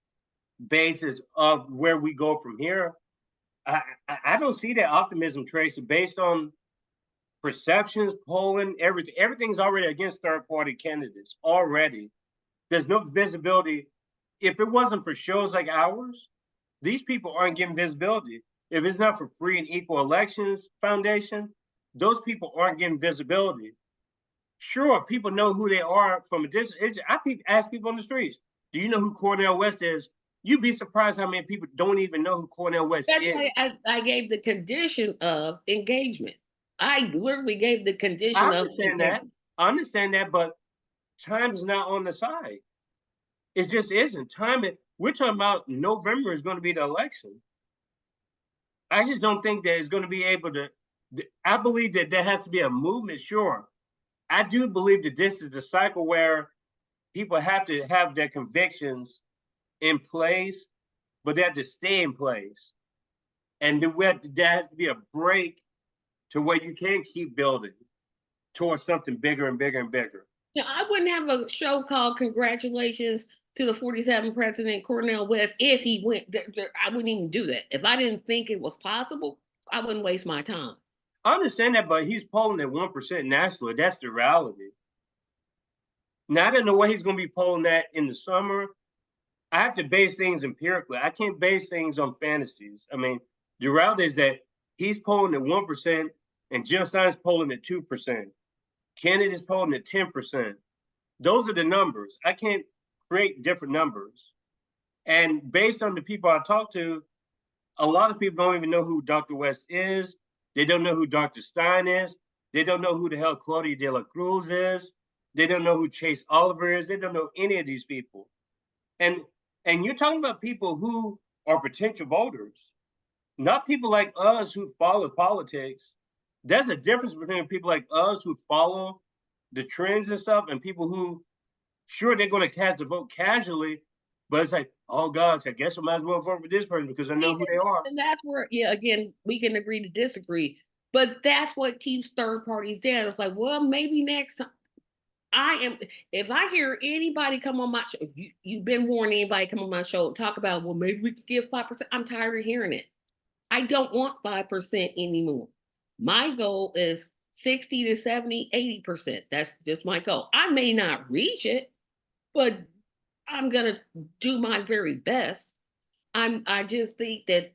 basis of where we go from here. I don't see that optimism, Tracy, based on perceptions, polling, everything. Everything's already against third party candidates already. There's no visibility. If it wasn't for shows like ours, these people aren't getting visibility. If it's not for Free and Equal Elections Foundation, those people aren't getting visibility. Sure, people know who they are from a distance. I ask people on the streets, do you know who Cornel West is? You'd be surprised how many people don't even know who Cornel West That's is. why I gave the condition of engagement. I literally gave the condition of engagement. I understand that, but time is not on the side. It just isn't. We're talking about November is going to be the election. I just don't think that it's going to be able to. I believe that there has to be a movement, sure. I do believe that this is the cycle where people have to have their convictions in place, but they have to stay in place. And there has to be a break to where you can keep building towards something bigger and bigger and bigger. Yeah, I wouldn't have a show called Congratulations to the 47th President Cornel West if he went. I wouldn't even do that. If I didn't think it was possible, I wouldn't waste my time. I understand that, but he's polling at 1% nationally. That's the reality. Now, I don't know what he's going to be polling at in the summer. I have to base things empirically. I can't base things on fantasies. I mean, the reality is that he's polling at 1% and Jill Stein's polling at 2%. Kennedy's polling at 10%. Those are the numbers. I can't create different numbers. And based on the people I talk to, a lot of people don't even know who Dr. West is. They don't know who Dr. Stein is. They don't know who the hell Claudia de la Cruz is. They don't know who Chase Oliver is. They don't know any of these people. And you're talking about people who are potential voters, not people like us who follow politics. There's a difference between people like us who follow the trends and stuff and people who, sure, they're going to cast a vote casually, but it's like, oh gosh, I guess I might as well vote for this person because I know who they are. And that's where, yeah, again, we can agree to disagree, but that's what keeps third parties down. It's like, well, maybe next time. If I hear anybody come on my show, you've been warned, anybody come on my show and talk about, well, maybe we could give 5%. I'm tired of hearing it. I don't want 5% anymore. My goal is 60 to 70, 80%. That's just my goal. I may not reach it, but I'm going to do my very best. I just think that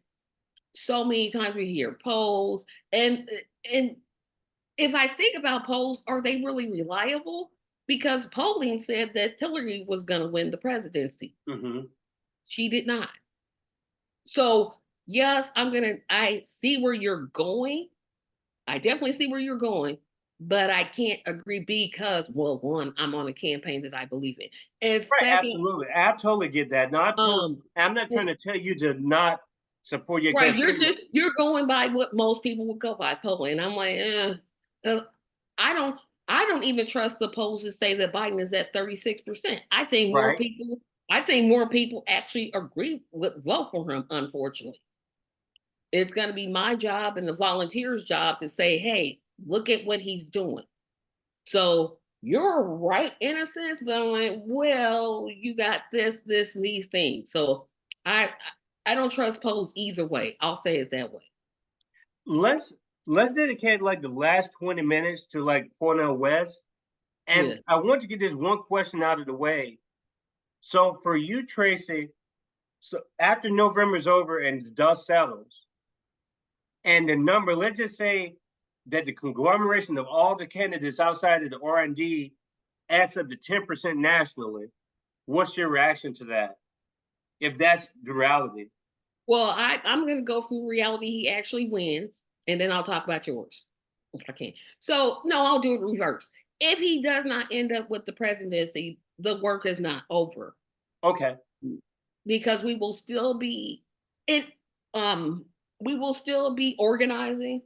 so many times we hear polls and if I think about polls, are they really reliable? Because polling said that Hillary was going to win the presidency. Mm-hmm. She did not. So yes, I see where you're going. I definitely see where you're going, but I can't agree because, well, one, I'm on a campaign that I believe in. And right, second, absolutely. I totally get that. No, I'm not trying to tell you to not support your right, campaign. you're going by what most people would go by polling. And I'm like, I don't even trust the polls that say that Biden is at 36%. I think more people actually agree with vote for him, unfortunately. It's going to be my job and the volunteers' job to say, hey, look at what he's doing. So you're right in a sense, but I'm like, well, you got this, and these things. So I don't trust polls either way. I'll say it that way. Let's dedicate like the last 20 minutes to like Cornel West. And yeah. I want to get this one question out of the way. So for you, Tracy, so after November's over and the dust settles, and the number, let's just say that the conglomeration of all the candidates outside of the R&D adds up to 10% nationally, what's your reaction to that? If that's the reality. Well, I'm going to go from reality. He actually wins, and then I'll talk about yours if I can. So, no, I'll do it reverse. If he does not end up with the presidency, the work is not over. Okay. Because we will still be organizing.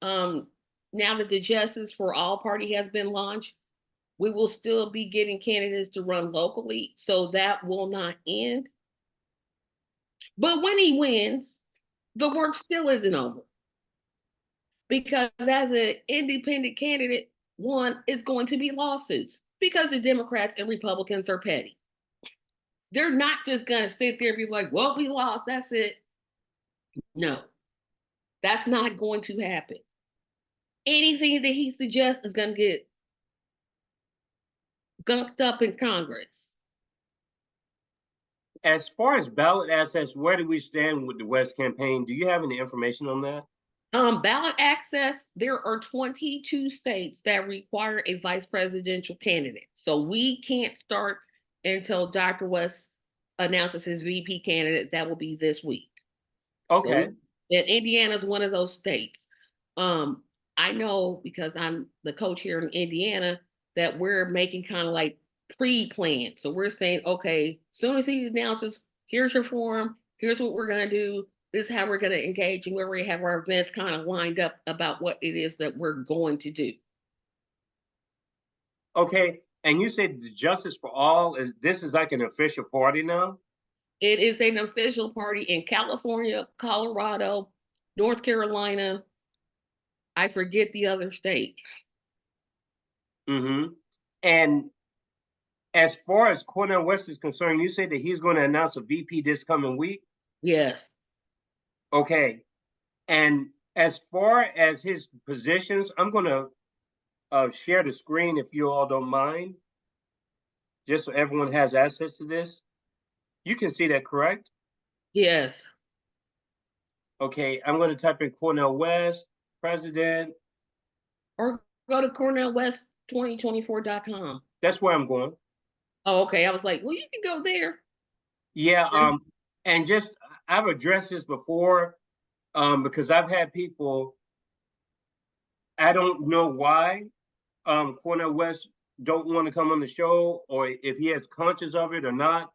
Now that the Justice for All Party has been launched, we will still be getting candidates to run locally, so that will not end. But when he wins, the work still isn't over. Because as an independent candidate, one, is going to be lawsuits because the Democrats and Republicans are petty. They're not just going to sit there and be like, well, we lost, that's it. No, that's not going to happen. Anything that he suggests is going to get gunked up in Congress. As far as ballot access, where do we stand with the West campaign? Do you have any information on that? Ballot access, there are 22 states that require a vice presidential candidate. So we can't start until Dr. West announces his VP candidate. That will be this week. Okay. So, and Indiana is one of those states. I know because I'm the coach here in Indiana that we're making kind of like pre-plan. So we're saying, okay, as soon as he announces, here's your form, here's what we're going to do, this is how we're going to engage, and we already have our events kind of lined up about what it is that we're going to do. Okay. And you said the Justice for All is like an official party now? It is an official party in California, Colorado, North Carolina. I forget the other state. Mm-hmm. And as far as Cornel West is concerned, you said that he's going to announce a VP this coming week? Yes. Okay. And as far as his positions, I'm going to share the screen if you all don't mind, just so everyone has access to this. You can see that, correct? Yes. Okay, I'm going to type in Cornel West, president. Or go to CornelWest2024.com. That's where I'm going. Oh, okay. I was like, well, you can go there. Yeah, and just I've addressed this before, because I've had people, I don't know why Cornel West don't want to come on the show, or if he has conscious of it or not.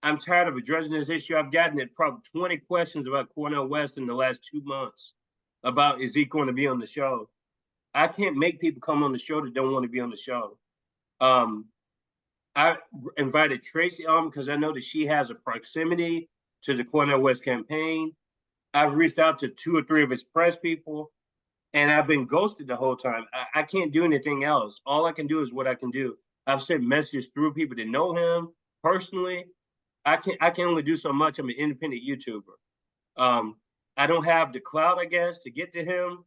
I'm tired of addressing this issue. I've gotten it probably 20 questions about Cornel West in the last 2 months about is he going to be on the show. I can't make people come on the show that don't want to be on the show. I invited Tracy on because I know that she has a proximity to the Cornel West campaign. I've reached out to 2 or 3 of his press people, and I've been ghosted the whole time. I can't do anything else. All I can do is what I can do. I've sent messages through people that know him personally. I can only do so much. I'm an independent YouTuber. I don't have the clout, I guess, to get to him,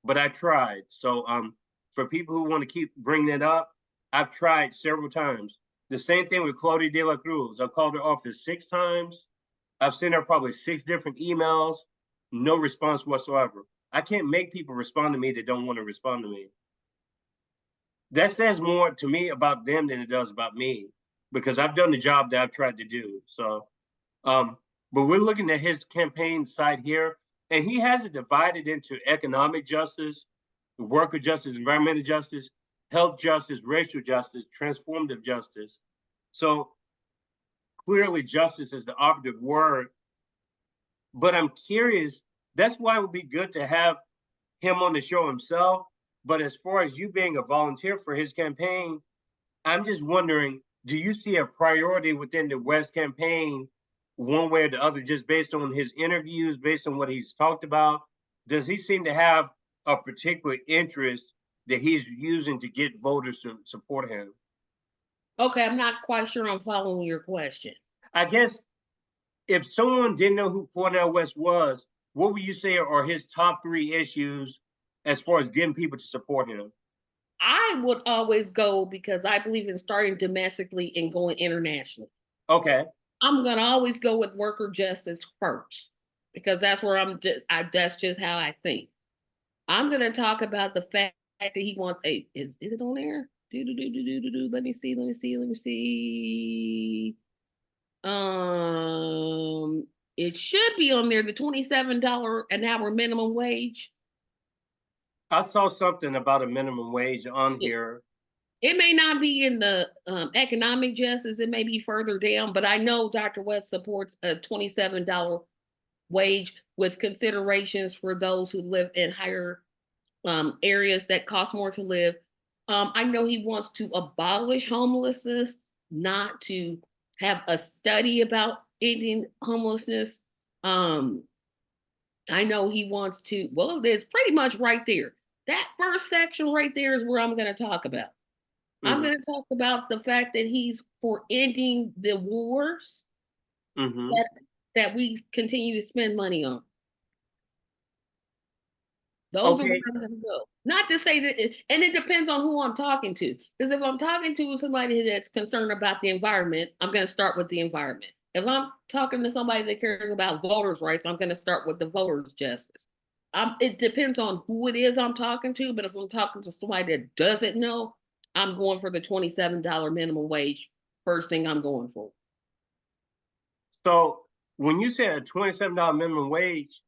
but I tried. So for people who want to keep bringing it up, I've tried several times. The same thing with Claudia De La Cruz. I've called her office 6 times. I've sent her probably 6 different emails, no response whatsoever. I can't make people respond to me that don't want to respond to me. That says more to me about them than it does about me, because I've done the job that I've tried to do. So, but we're looking at his campaign side here, and he has it divided into economic justice, worker justice, environmental justice, health justice, racial justice, transformative justice. So clearly justice is the operative word. But I'm curious, that's why it would be good to have him on the show himself. But as far as you being a volunteer for his campaign, I'm just wondering, do you see a priority within the West campaign, one way or the other, just based on his interviews, based on what he's talked about? Does he seem to have a particular interest that he's using to get voters to support him? Okay, I'm not quite sure I'm following your question. I guess if someone didn't know who Cornel West was, what would you say are his top 3 issues as far as getting people to support him? I would always go because I believe in starting domestically and going internationally. Okay. I'm gonna always go with worker justice first because that's where that's just how I think. I'm gonna talk about the fact that he wants is it on there? Let me see. It should be on there, the $27 an hour minimum wage. I saw something about a minimum wage on here. It may not be in the economic justice, it may be further down, but I know Dr. West supports a $27 wage with considerations for those who live in higher areas that cost more to live. I know he wants to abolish homelessness, not to have a study about ending homelessness. I know he wants to, well, it's pretty much right there. That first section right there is where I'm going to talk about. I'm Mm-hmm. going to talk about the fact that he's for ending the wars Mm-hmm. that, that we continue to spend money on. Those are where Okay. I'm going to go. Not to say that, and it depends on who I'm talking to. Because if I'm talking to somebody that's concerned about the environment, I'm going to start with the environment. If I'm talking to somebody that cares about voters' rights, I'm going to start with the voters' justice. It depends on who it is I'm talking to, but if I'm talking to somebody that doesn't know, I'm going for the $27 minimum wage. First thing I'm going for. So when you say a $27 minimum wage,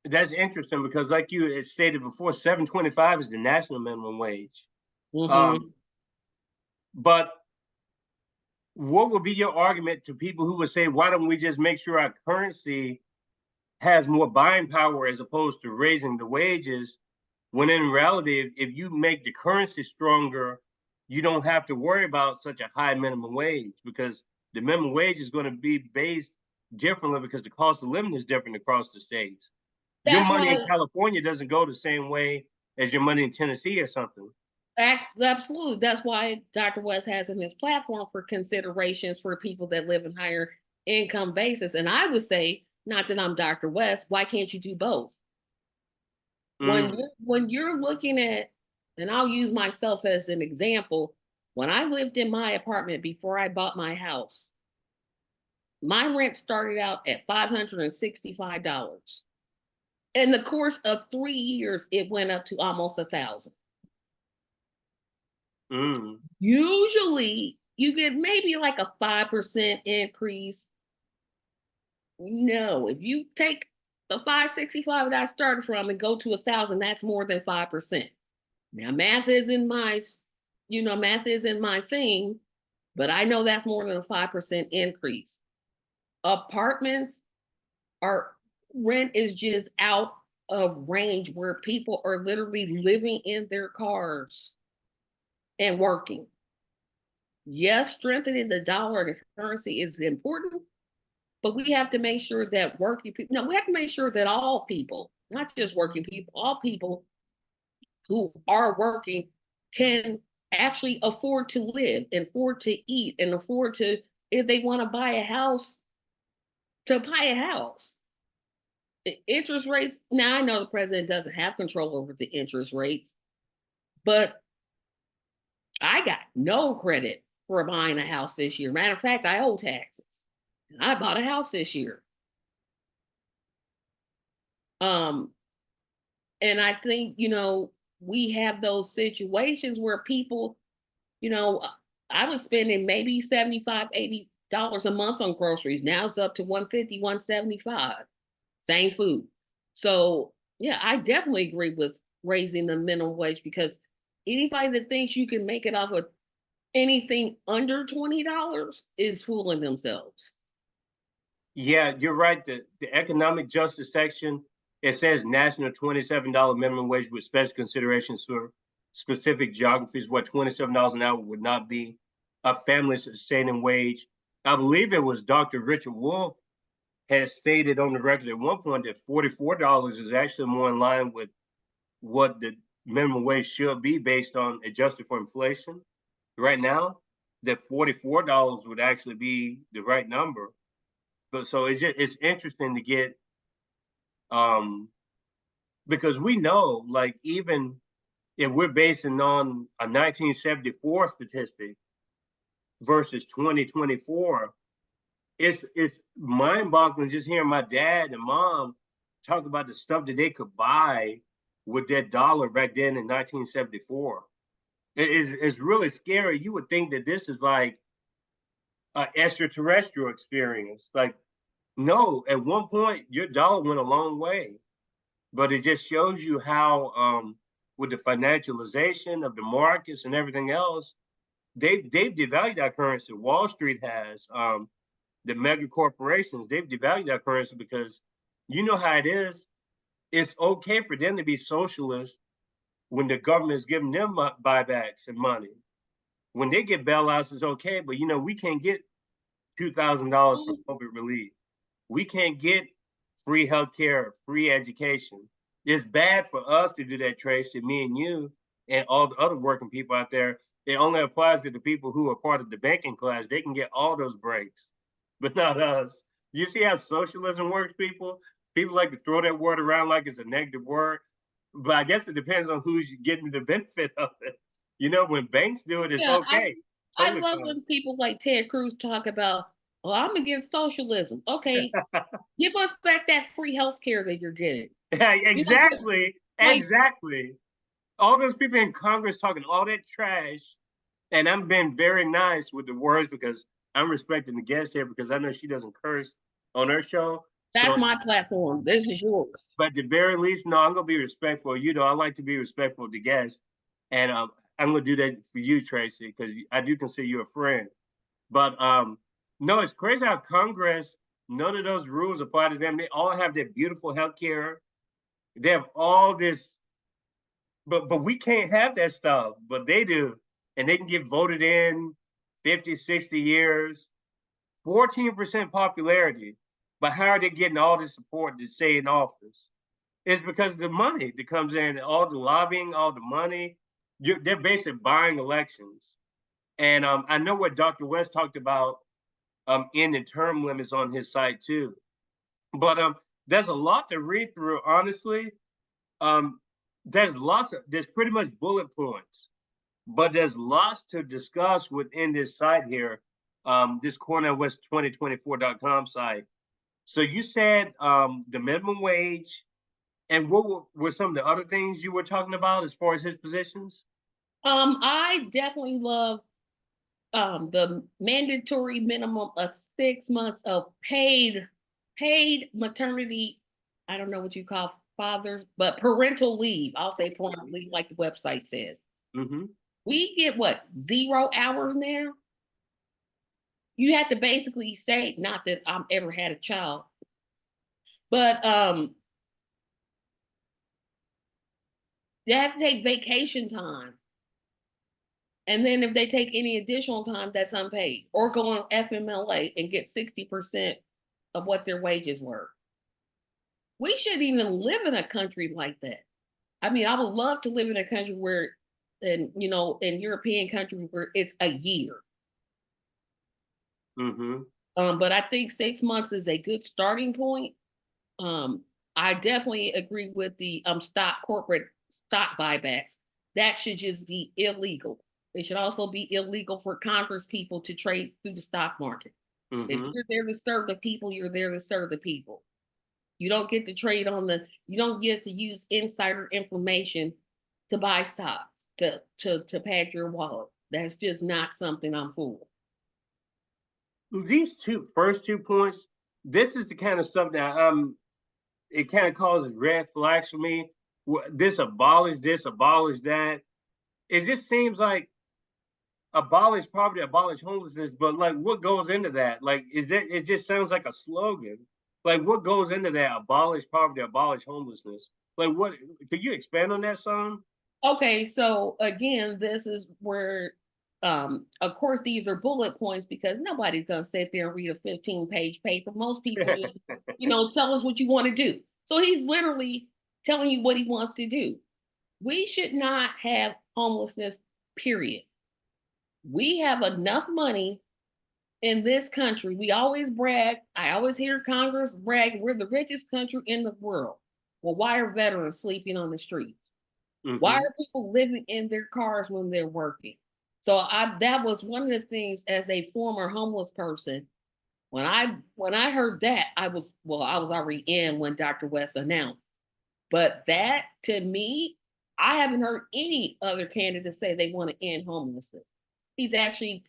that's interesting because, like you had stated before, 7.25 is the national minimum wage. Mm-hmm. But what would be your argument to people who would say, why don't we just make sure our currency has more buying power as opposed to raising the wages? When in reality, if you make the currency stronger, you don't have to worry about such a high minimum wage because the minimum wage is going to be based differently because the cost of living is different across the states. Your That's money why in California doesn't go the same way as your money in Tennessee or something. Absolutely. That's why Dr. West has in his platform for considerations for people that live in higher income basis. And I would say, not that I'm Dr. West, why can't you do both? Mm, When you're looking at, and I'll use myself as an example, when I lived in my apartment before I bought my house, my rent started out at $565. In the course of 3 years, it went up to almost 1,000. mm, Usually you get maybe like a 5% increase. No, if you take the 565 that I started from and go to 1,000, that's more than 5%. Now, math isn't my thing, but I know that's more than a 5% increase. Apartments are rent is just out of range where people are literally living in their cars and working. Yes, strengthening the dollar and the currency is important, but we have to make sure that working people, no, we have to make sure that all people, not just working people, all people who are working can actually afford to live and afford to eat and afford to, if they want to buy a house, to buy a house. Interest rates, now I know the president doesn't have control over the interest rates, but I got no credit for buying a house this year. Matter of fact, I owe taxes. I bought a house this year. Um, and I think, we have those situations where people, I was spending maybe 75, $80 a month on groceries. Now it's up to 150, 175. Same food. So yeah, I definitely agree with raising the minimum wage because anybody that thinks you can make it off of anything under $20 is fooling themselves. yeah, you're right. The economic justice section, it says national $27 minimum wage with special considerations for specific geographies, what $27 an hour would not be a family sustaining wage. I believe it was Dr. Richard Wolff has stated on the record at one point that $44 is actually more in line with what the minimum wage should be based on adjusted for inflation. Right now, that $44 would actually be the right number. But so it's interesting to get um because we know like even if we're basing on a 1974 statistic versus 2024, it's mind-boggling just hearing my dad and mom talk about the stuff that they could buy with that dollar back then in 1974. It's really scary. You would think that this is like an extraterrestrial experience. Like, no, at one point your dollar went a long way, but it just shows you how with the financialization of the markets and everything else, they've devalued our currency. Wall Street has the mega corporations, they've devalued our currency because you know how it is. It's okay for them to be socialists when the government is giving them buybacks and money. When they get bailouts, it's okay, but we can't get $2,000 from COVID relief. We can't get free healthcare, free education. It's bad for us to do that, Tracy, me and you, and all the other working people out there. It only applies to the people who are part of the banking class. They can get all those breaks, but not us. You see how socialism works, people? People like to throw that word around like it's a negative word, but I guess it depends on who's getting the benefit of it. You know, when banks do it, it's Yeah, okay. I Totally love fine. when people like Ted Cruz talk about, "Oh, I'm against socialism." Okay, give us back that free health care that you're getting. Yeah, You know, exactly. like, Exactly. All those people in Congress talking all that trash, and I'm being very nice with the words because I'm respecting the guest here because I know she doesn't curse on her show. that's So, my platform. This is yours. but at the very least, no, I'm gonna be respectful. You know, I like to be respectful of the guests, and I'm gonna do that for you, Tracy, because I do consider you a friend. But no, it's crazy how Congress, none of those rules apply to them. They all have their beautiful health care. They have all this, but we can't have that stuff, but they do. And they can get voted in 50, 60 years, 14% popularity. But how are they getting all this support to stay in office? It's because of the money that comes in, all the lobbying, all the money. They're basically buying elections. And I know what Dr. West talked about ending term limits on his site too. But there's a lot to read through, honestly. Um, there's pretty much bullet points, but there's lots to discuss within this site here, this Cornel West 2024.com site. So you said the minimum wage, and what were some of the other things you were talking about as far as his positions? I definitely love the mandatory minimum of 6 months of paid maternity. I don't know what you call fathers, but parental leave. I'll say parental leave, like the website says. Mm-hmm. We get what, 0 hours now? You have to basically say, not that I've ever had a child, but you have to take vacation time. And then if they take any additional time, that's unpaid. Or go on FMLA and get 60% of what their wages were. We shouldn't even live in a country like that. I mean, I would love to live in a country where, in European countries where it's a year. Mm-hmm. But I think 6 months is a good starting point. I definitely agree with the corporate stock buybacks. That should just be illegal. It should also be illegal for Congress people to trade through the stock market. If Mm-hmm. you're there to serve the people, you're there to serve the people. You don't get to trade you don't get to use insider information to buy stocks, to pad your wallet. That's just not something I'm for. These first 2 points, this is the kind of stuff that it kind of causes red flags for me. This, abolish that. It just seems like abolish poverty, abolish homelessness, but like what goes into that? Like, is that it just sounds like a slogan? Like, what goes into that? Abolish poverty, abolish homelessness. Like, what could you expand on that some? Okay, so again, this is where, of course, these are bullet points because nobody's gonna sit there and read a 15-page paper. Most people just, tell us what you want to do. So he's literally telling you what he wants to do. We should not have homelessness, period. We have enough money in this country. We always brag. I always hear Congress brag, we're the richest country in the world. Well, why are veterans sleeping on the streets? Why Mm-hmm. are people living in their cars when they're working? So that was one of the things as a former homeless person. When I heard that, I was already in when Dr. West announced. But that to me, I haven't heard any other candidate say they want to end homelessness. He's actually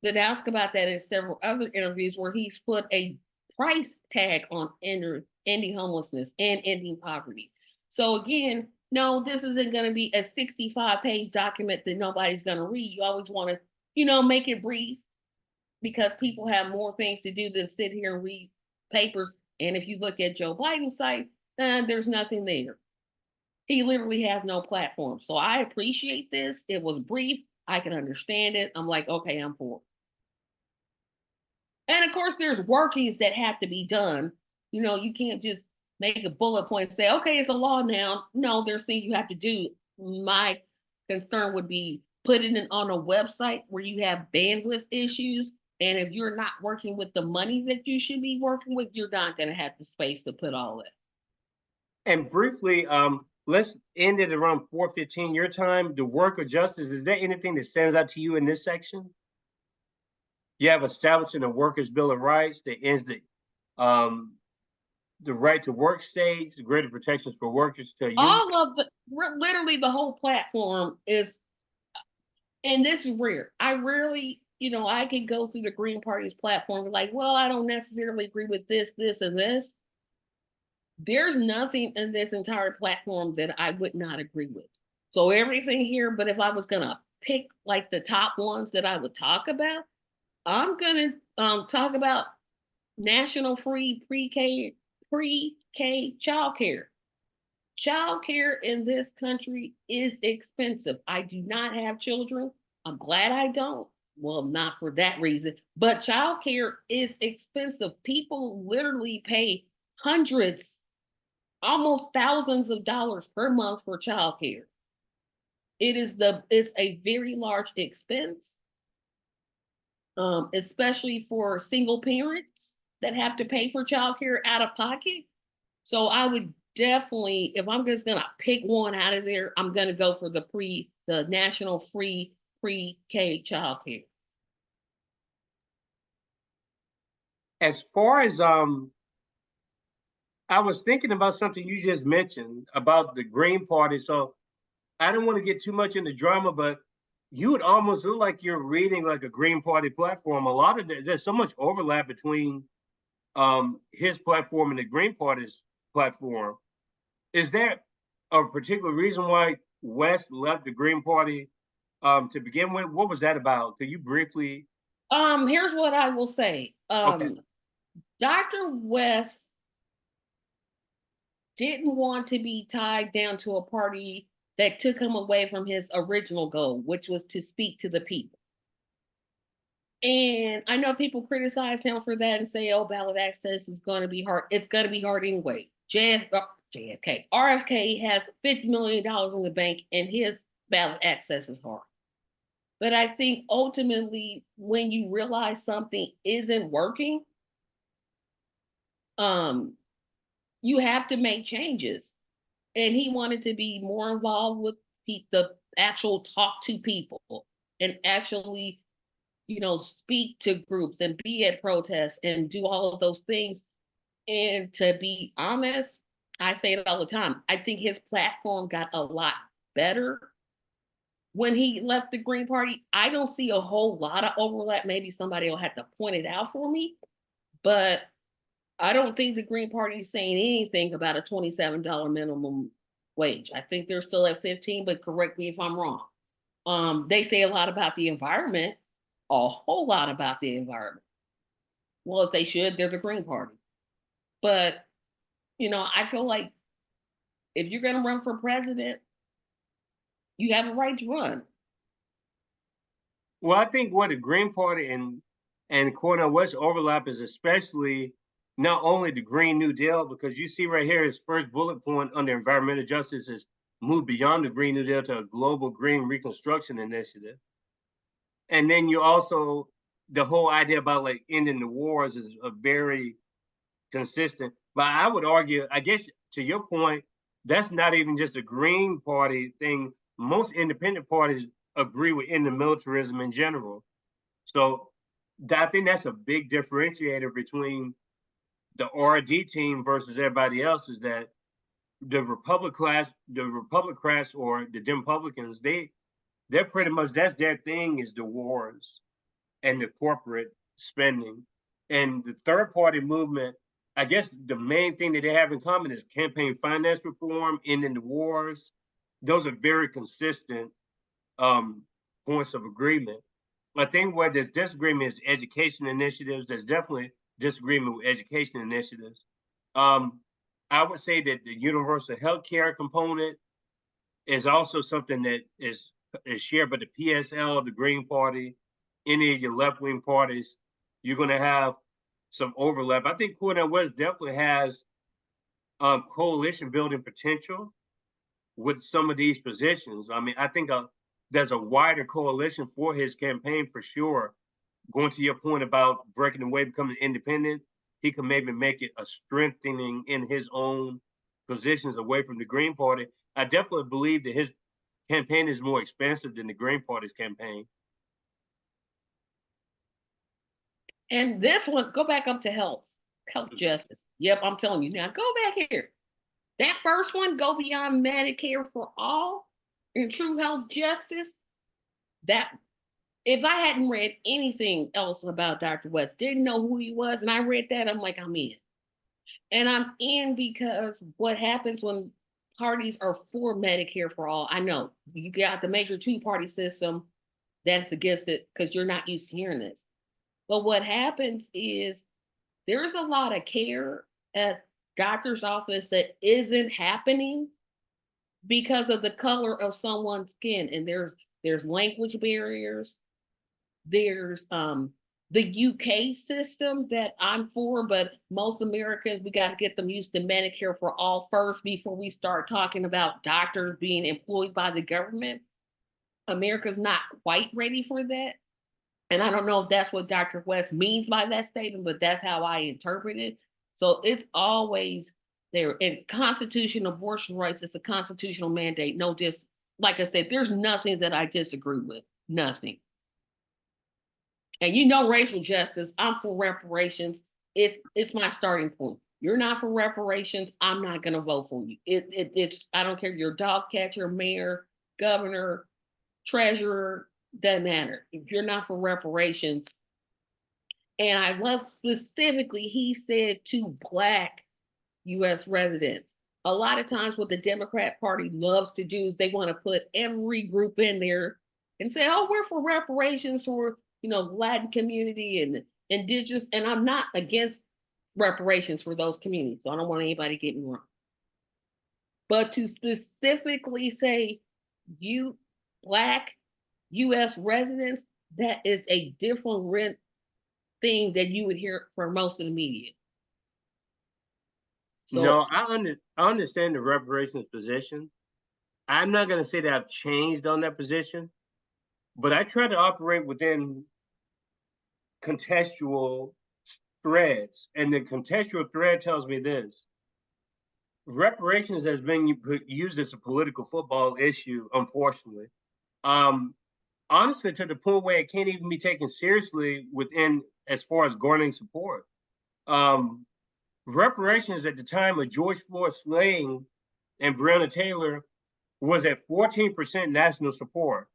been asked about that in several other interviews where he's put a price tag on ending homelessness and ending poverty. So again, no, this isn't going to be a 65-page document that nobody's going to read. You always want to, make it brief because people have more things to do than sit here and read papers. And if you look at Joe Biden's site, there's nothing there. He literally has no platform. So I appreciate this. It was brief. I can understand it. I'm like, okay, I'm for it. And of course, there's workings that have to be done You can't just make a bullet point and say, okay, it's a law now. No, there's things you have to do. My concern would be putting it on a website where you have bandwidth issues. And if you're not working with the money that you should be working with, you're not going to have the space to put all that. And briefly, let's end it around 4:15 your time. The work of justice, is there anything that stands out to you in this section? You have establishing a workers' bill of rights that ends the right to work stage, the greater protections for workers to you. All of literally the whole platform is, and this is rare. I rarely, I can go through the Green Party's platform and like, well, I don't necessarily agree with this, and this. There's nothing in this entire platform that I would not agree with. So everything here, but if I was gonna pick like the top ones that I would talk about, I'm gonna talk about national free pre-K childcare. Childcare in this country is expensive. I do not have children. I'm glad I don't. Well, not for that reason, but childcare is expensive. People literally pay hundreds, almost thousands of dollars per month for childcare. It's a very large expense, especially for single parents that have to pay for childcare out of pocket. So I would definitely, if I'm just gonna pick one out of there, I'm gonna go for the national free pre-K childcare. As far as I was thinking about something you just mentioned about the Green Party. So I don't want to get too much into drama, but you would almost look like you're reading like a Green Party platform. A lot of there's so much overlap between his platform and the Green Party's platform. Is there a particular reason why West left the Green Party to begin with? What was that about? Could you briefly? Here's what I will say. Okay. Dr. West didn't want to be tied down to a party that took him away from his original goal, which was to speak to the people. And I know people criticize him for that and say, oh, ballot access is going to be hard. It's going to be hard anyway. RFK has $50 million in the bank and his ballot access is hard. But I think ultimately, when you realize something isn't working, you have to make changes. And he wanted to be more involved with the actual talk to people and actually, speak to groups and be at protests and do all of those things. And to be honest, I say it all the time, I think his platform got a lot better when he left the Green Party. I don't see a whole lot of overlap. Maybe somebody will have to point it out for me, but I don't think the Green Party is saying anything about a $27 minimum wage. I think they're still at 15, but correct me if I'm wrong. They say a lot about the environment, a whole lot about the environment. Well, if they should, they're the Green Party. But, I feel like if you're going to run for president, you have a right to run. Well, I think what the Green Party and Cornel West overlap is especially not only the Green New Deal, because you see right here, his first bullet point under environmental justice is move beyond the Green New Deal to a global green reconstruction initiative. And then you also, the whole idea about like ending the wars is a very consistent. But I would argue, I guess to your point, that's not even just a Green Party thing. Most independent parties agree with ending militarism in general. So I think that's a big differentiator between the RD team versus everybody else, is that the Republicrats or the Republicans, they're pretty much, that's their thing, is the wars and the corporate spending. And the third party movement, I guess the main thing that they have in common is campaign finance reform, ending the wars. Those are very consistent points of agreement. I think where there's disagreement is education initiatives. There's definitely disagreement with education initiatives. I would say that the universal health care component is also something that is shared by the PSL, the Green Party, any of your left-wing parties. You're going to have some overlap. I think Cornel West definitely has coalition building potential with some of these positions. I mean, I think there's a wider coalition for his campaign for sure. Going to your point about breaking away, becoming independent, he could maybe make it a strengthening in his own positions away from the Green Party. I definitely believe that his campaign is more expansive than the Green Party's campaign. And this one, go back up to health justice. Yep, I'm telling you now, go back here. That first one, go beyond Medicare for all and true health justice. That if I hadn't read anything else about Dr. West, didn't know who he was, and I read that, I'm like, I'm in. And I'm in because what happens when parties are for Medicare for all, I know you got the major two-party system that's against it because you're not used to hearing this. But what happens is there's a lot of care at doctor's office that isn't happening because of the color of someone's skin. And there's language barriers. There's the UK system that I'm for, but most Americans, we got to get them used to Medicare for all first before we start talking about doctors being employed by the government. America's not quite ready for that. And I don't know if that's what Dr. West means by that statement, but that's how I interpret it. So it's always there. And constitutional abortion rights, it's a constitutional mandate. No, just like I said, there's nothing that I disagree with. Nothing. And you know, racial justice, I'm for reparations. It's my starting point. You're not for reparations, I'm not gonna vote for you. It's I don't care if you're a dog catcher, mayor, governor, treasurer, doesn't matter. If you're not for reparations, and I love specifically, he said to Black US residents. A lot of times what the Democrat Party loves to do is they want to put every group in there and say, oh, we're for reparations for, Latin community and indigenous. And I'm not against reparations for those communities. So I don't want anybody getting wrong. But to specifically say you Black US residents, that is a different thing that you would hear from most of the media. So, no, I understand the reparations position. I'm not going to say that I've changed on that position, but I try to operate within contextual threads. And the contextual thread tells me this. Reparations has been used as a political football issue, unfortunately. Honestly, to the point where it can't even be taken seriously within as far as garnering support. Reparations at the time of George Floyd's slaying and Breonna Taylor was at 14% national support.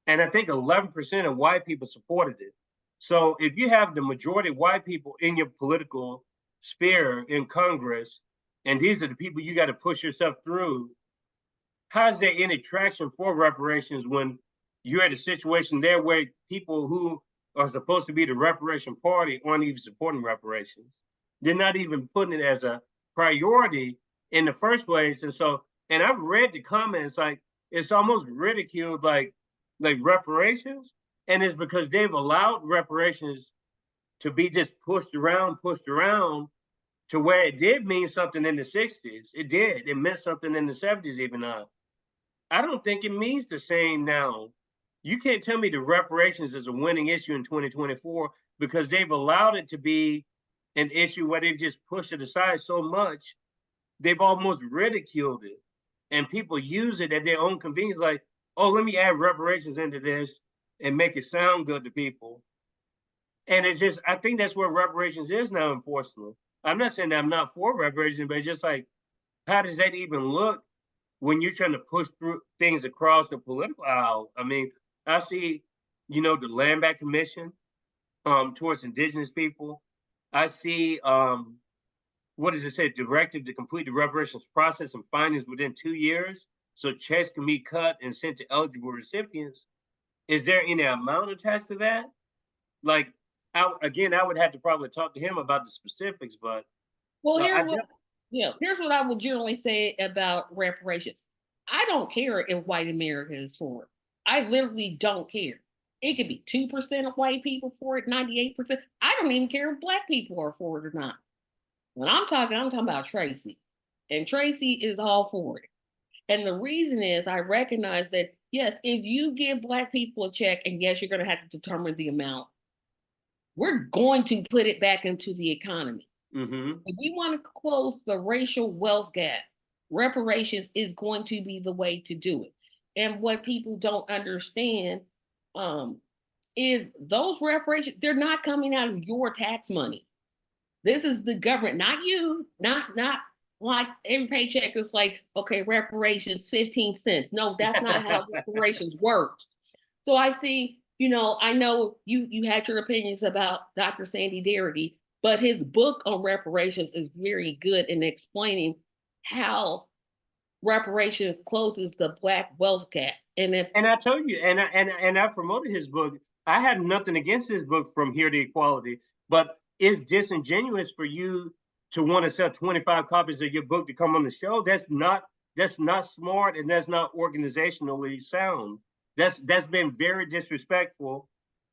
And I think 11% of white people supported it. So if you have the majority of white people in your political sphere in Congress, and these are the people you got to push yourself through, how's there any traction for reparations when you're at a situation there where people who are supposed to be the reparation party aren't even supporting reparations? They're not even putting it as a priority in the first place. And I've read the comments, like it's almost ridiculed, like reparations. And it's because they've allowed reparations to be just pushed around to where it did mean something in the 60s. It did. It meant something in the 70s even now. I don't think it means the same now. You can't tell me the reparations is a winning issue in 2024 because they've allowed it to be an issue where they've just pushed it aside so much, they've almost ridiculed it. And people use it at their own convenience, like, oh, let me add reparations into this and make it sound good to people. And it's just, I think that's where reparations is now, unfortunately. I'm not saying that I'm not for reparations, but it's just like, how does that even look when you're trying to push through things across the political aisle? I mean, I see, the Land Back Commission towards indigenous people. I see, what does it say? Directive to complete the reparations process and findings within 2 years, so checks can be cut and sent to eligible recipients. Is there any amount attached to that? Like, I would have to probably talk to him about the specifics, but well, here's what I would generally say about reparations. I don't care if white America is for it. I literally don't care. It could be 2% of white people for it, 98%. I don't even care if black people are for it or not. When I'm talking about Tracy. And Tracy is all for it. And the reason is I recognize that, yes, if you give black people a check, and yes, you're going to have to determine the amount, we're going to put it back into the economy. Mm-hmm. If we want to close the racial wealth gap, reparations is going to be the way to do it. And what people don't understand is those reparations, they're not coming out of your tax money. This is the government, not you, not like every paycheck is like, okay, reparations, 15 cents. No, that's not how reparations works. So I see, I know you had your opinions about Dr. Sandy Darity, but his book on reparations is very good in explaining how reparations closes the black wealth gap. And I told you, and I promoted his book. I have nothing against his book, From Here to Equality, but it's disingenuous for you to want to sell 25 copies of your book to come on the show. That's not smart, and that's not organizationally sound. That's been very disrespectful,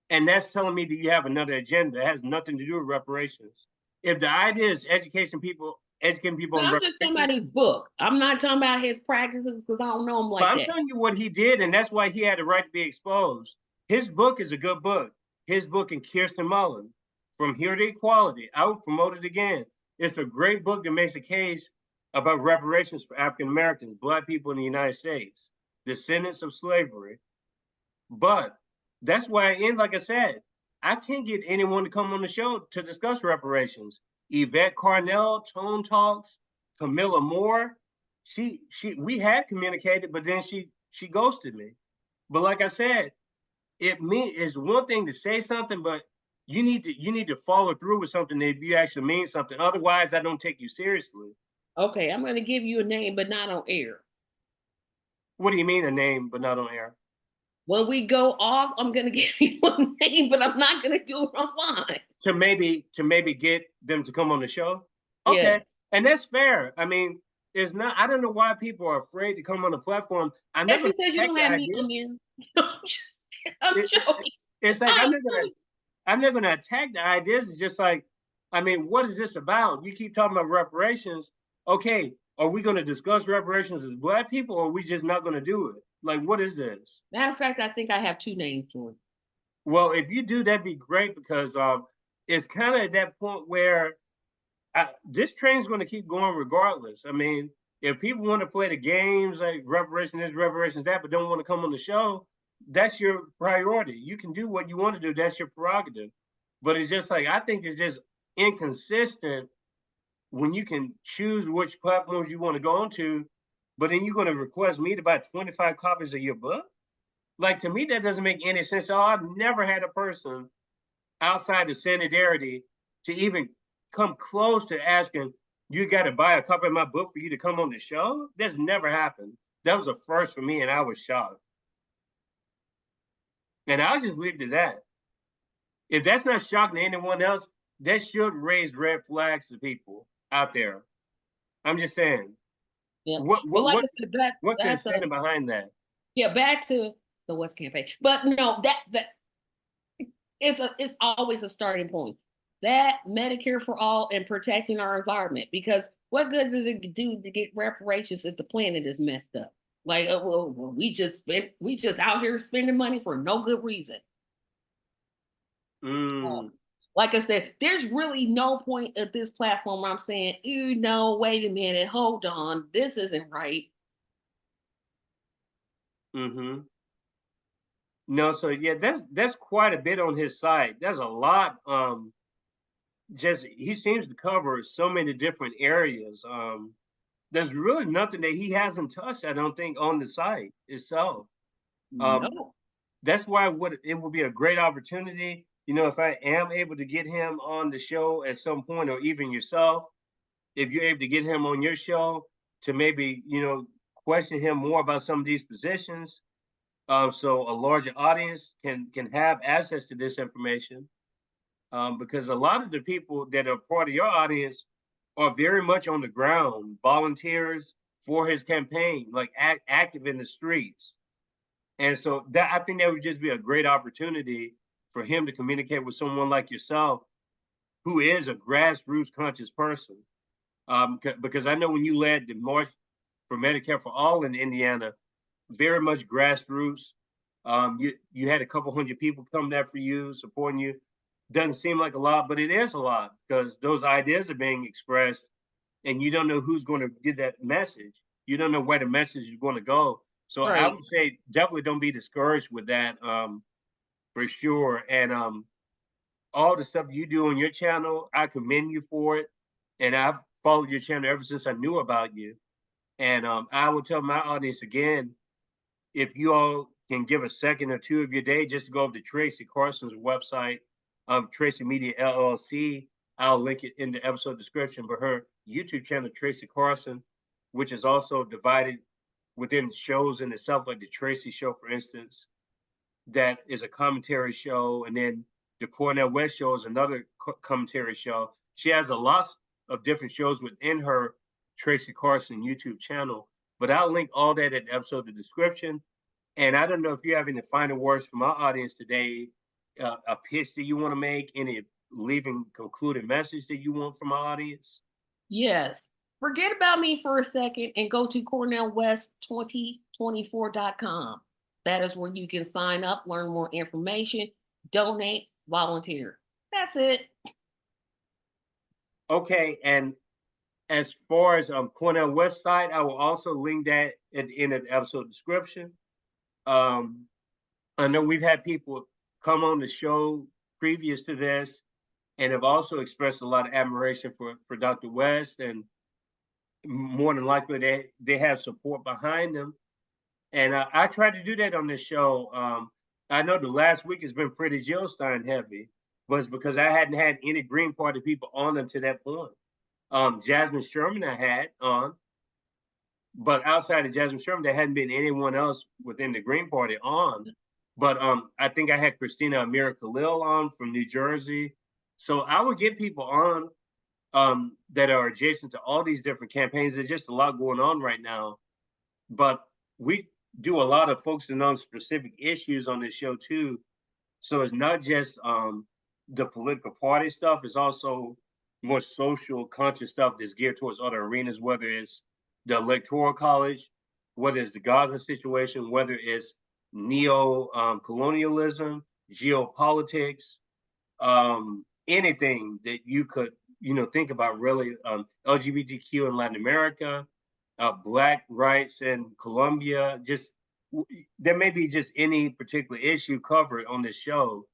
and that's telling me that you have another agenda. It has nothing to do with reparations. If the idea is educating people on I'm just talking about his book. I'm not talking about his practices because I don't know him like that. that. I'm telling you what he did, and that's why he had the right to be exposed. His book is a good book. His book and Kirsten Mullen, From Here to Equality. I would promote it again. It's a great book that makes a case about reparations for African Americans, Black people in the United States, descendants of slavery. But that's why I end, like I said, I can't get anyone to come on the show to discuss reparations. Yvette Cornell, Tone Talks, Camilla Moore, we had communicated, but then she ghosted me. But like I said, it's one thing to say something, but you need to follow through with something if you actually mean something. Otherwise, I don't take you seriously. Okay, I'm going to give you a name, but not on air. What do you mean a name, but not on air? When we go off, I'm going to give you a name, but I'm not going to do it online. To maybe get them to come on the show? Okay. Yeah. And that's fair. I mean, it's not, I don't know why people are afraid to come on the platform. That's because you don't have me on you. I'm joking. It's like I'm not gonna attack the ideas. It's just like, I mean, what is this about? You keep talking about reparations. Okay, are we gonna discuss reparations as Black people, or are we just not gonna do it? Like, what is this? Matter of fact, I think I have two names for it. Well, if you do, that'd be great, because it's kind of at that point where this train's going to keep going regardless. I mean, if people want to play the games like reparation this, reparations that, but don't want to come on the show, that's your priority. You can do what you want to do. That's your prerogative. But it's just like, I think it's just inconsistent when you can choose which platforms you want to go onto, but then you're going to request me to buy 25 copies of your book? Like, to me, that doesn't make any sense. Oh, I've never had a person outside of solidarity to even come close to asking, you got to buy a copy of my book for you to come on the show? That's never happened. That was a first for me, and I was shocked. And I'll just leave it at that. If that's not shocking to anyone else, that should raise red flags to people out there. I'm just saying. Yeah. What's the incentive behind that? Yeah, back to the West campaign. But no, that it's always a starting point. That Medicare for all and protecting our environment, because what good does it do to get reparations if the planet is messed up? Like, we just out here spending money for no good reason. Like I said, there's really no point at this platform where I'm saying, wait a minute, hold on, this isn't right. No, so yeah, that's quite a bit on his side. That's a lot. Just he seems to cover so many different areas. There's really nothing that he hasn't touched, I don't think, on the site itself. No. That's why it would be a great opportunity, if I am able to get him on the show at some point, or even yourself, if you're able to get him on your show to maybe, question him more about some of these positions, so a larger audience can have access to this information. Because a lot of the people that are part of your audience are very much on the ground, volunteers for his campaign, like active in the streets. And so that I think that would just be a great opportunity for him to communicate with someone like yourself, who is a grassroots conscious person. Because I know when you led the March for Medicare for All in Indiana, very much grassroots. You had a couple hundred people come there for you, supporting you. Doesn't seem like a lot, but it is a lot because those ideas are being expressed, and you don't know who's going to get that message. You don't know where the message is going to go. So I Right. would say definitely don't be discouraged with that, for sure. And all the stuff you do on your channel, I commend you for it. And I've followed your channel ever since I knew about you. And I will tell my audience again, if you all can give a second or two of your day just to go over to Tracy Carson's website, Tracy Media LLC. I'll link it in the episode description. But her YouTube channel, Tracy Carson, which is also divided within shows in itself, like the Tracy Show, for instance, that is a commentary show, and then the Cornel West Show is another commentary show. She has a lot of different shows within her Tracy Carson YouTube channel. But I'll link all that in the episode the description. And I don't know if you have any final words from our audience today, a pitch that you want to make, any leaving concluding message that you want from our audience. Yes. Forget about me for a second and go to CornelWest2024.com. That is where you can sign up, learn more information, donate, volunteer. That's it. Okay, and as far as Cornel West side, I will also link that at the end of the episode description. Um, I know we've had people come on the show previous to this and have also expressed a lot of admiration for Dr. West, and more than likely they have support behind them. And I tried to do that on this show. I know the last week has been pretty Jill Stein heavy, but it's because I hadn't had any Green Party people on until that point. Jasmine Sherman I had on, but outside of Jasmine Sherman, there hadn't been anyone else within the Green Party on. But I think I had Christina Amira Khalil on from New Jersey. So I would get people on that are adjacent to all these different campaigns. There's just a lot going on right now. But we do a lot of focusing on specific issues on this show too. So it's not just the political party stuff, it's also more social conscious stuff that's geared towards other arenas, whether it's the Electoral College, whether it's the Gaza situation, whether it's neo-colonialism, geopolitics, anything that you could, think about really, LGBTQ in Latin America, Black rights in Colombia, just there may be just any particular issue covered on this show,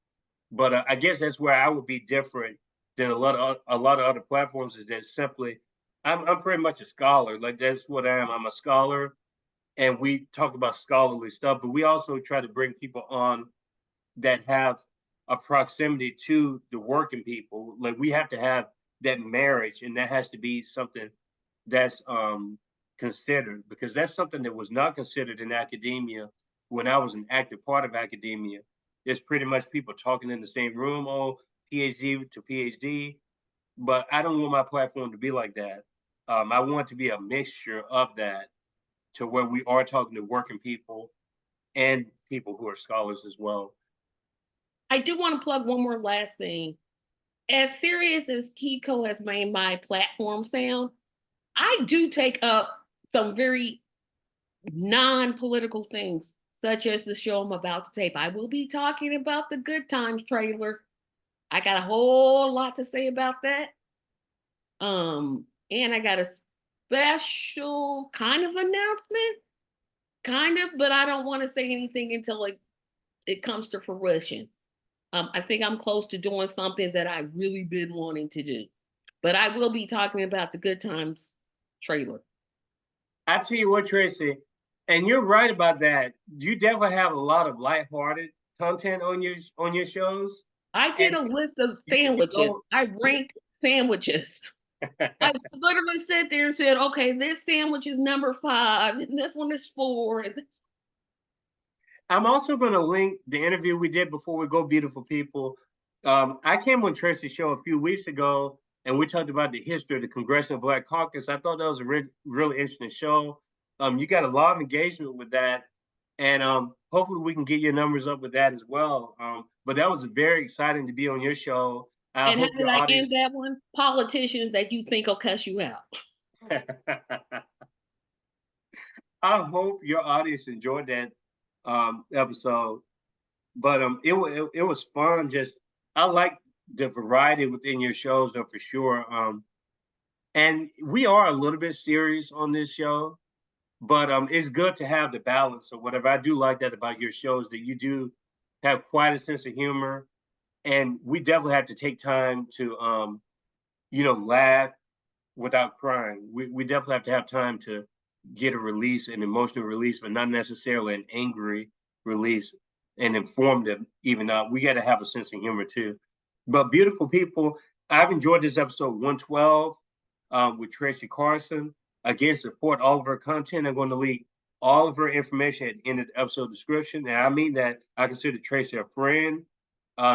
but I guess that's where I would be different than a lot of other platforms. Is that simply, I'm pretty much a scholar. Like that's what I am. I'm a scholar, and we talk about scholarly stuff, but we also try to bring people on that have a proximity to the working people. Like we have to have that marriage, and that has to be something that's considered, because that's something that was not considered in academia when I was an active part of academia. It's pretty much people talking in the same room, oh, PhD to PhD, but I don't want my platform to be like that. I want it to be a mixture of that, to where we are talking to working people and people who are scholars as well. I do want to plug one more last thing. As serious as Kiko has made my platform sound, I do take up some very non-political things, such as the show I'm about to tape. I will be talking about the Good Times trailer. I got a whole lot to say about that. And I got a special kind of announcement, but I don't want to say anything until it comes to fruition. I think I'm close to doing something that I've really been wanting to do, but I will be talking about the Good Times trailer. I tell you what, Tracy, and you're right about that. You definitely have a lot of lighthearted content on your shows. I did And a list of you sandwiches. go, I ranked sandwiches. I literally sat there and said, okay, this sandwich is number 5, and this one is 4. I'm also going to link the interview we did before we go, beautiful people. I came on Tracy's show a few weeks ago, and we talked about the history of the Congressional Black Caucus. I thought that was a really interesting show. You got a lot of engagement with that, and hopefully we can get your numbers up with that as well. But that was very exciting to be on your show. I And how hope did your I audience. end that one? Politicians that you think will cuss you out. I hope your audience enjoyed that episode. But it was fun. Just I like the variety within your shows, though, for sure. And we are a little bit serious on this show, but it's good to have the balance or whatever. I do like that about your shows, that you do have quite a sense of humor, and we definitely have to take time to laugh without crying. We definitely have to have time to get a release, an emotional release, but not necessarily an angry release, and informative even out. We got to have a sense of humor too. But beautiful people, I've enjoyed this episode 112 with Tracy Carson. Again, support all of her content. I'm going to leave all of her information at the end of the episode description. And I mean that I consider Tracy a friend.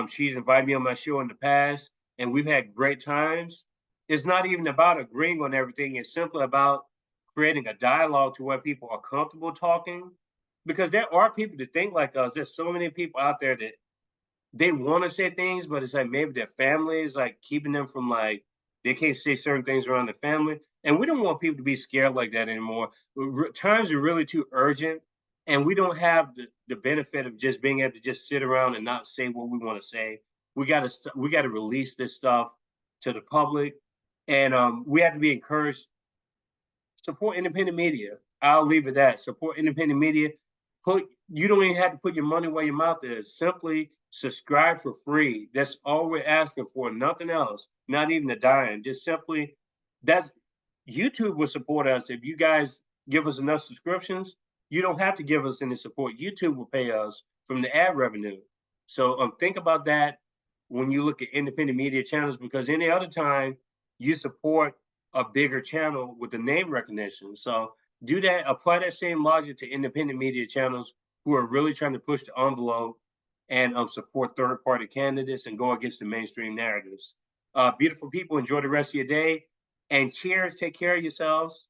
She's invited me on my show in the past, and we've had great times. It's not even about agreeing on everything. It's simply about creating a dialogue to where people are comfortable talking. Because there are people that think like us. There's so many people out there that they want to say things, but it's like maybe their family is like keeping them from like they can't say certain things around the family. And we don't want people to be scared like that anymore. Times are really too urgent, and we don't have the benefit of just being able to just sit around and not say what we want to say. We got to release this stuff to the public, and we have to be encouraged. Support independent media. I'll leave it at that. Support independent media. You don't even have to put your money where your mouth is. Simply subscribe for free. That's all we're asking for. Nothing else. Not even a dime. Just simply that's YouTube will support us if you guys give us enough subscriptions. You don't have to give us any support. YouTube will pay us from the ad revenue. So think about that when you look at independent media channels, because any other time you support a bigger channel with the name recognition. So do that, apply that same logic to independent media channels who are really trying to push the envelope and support third-party candidates and go against the mainstream narratives. Beautiful people, enjoy the rest of your day, and cheers. Take care of yourselves.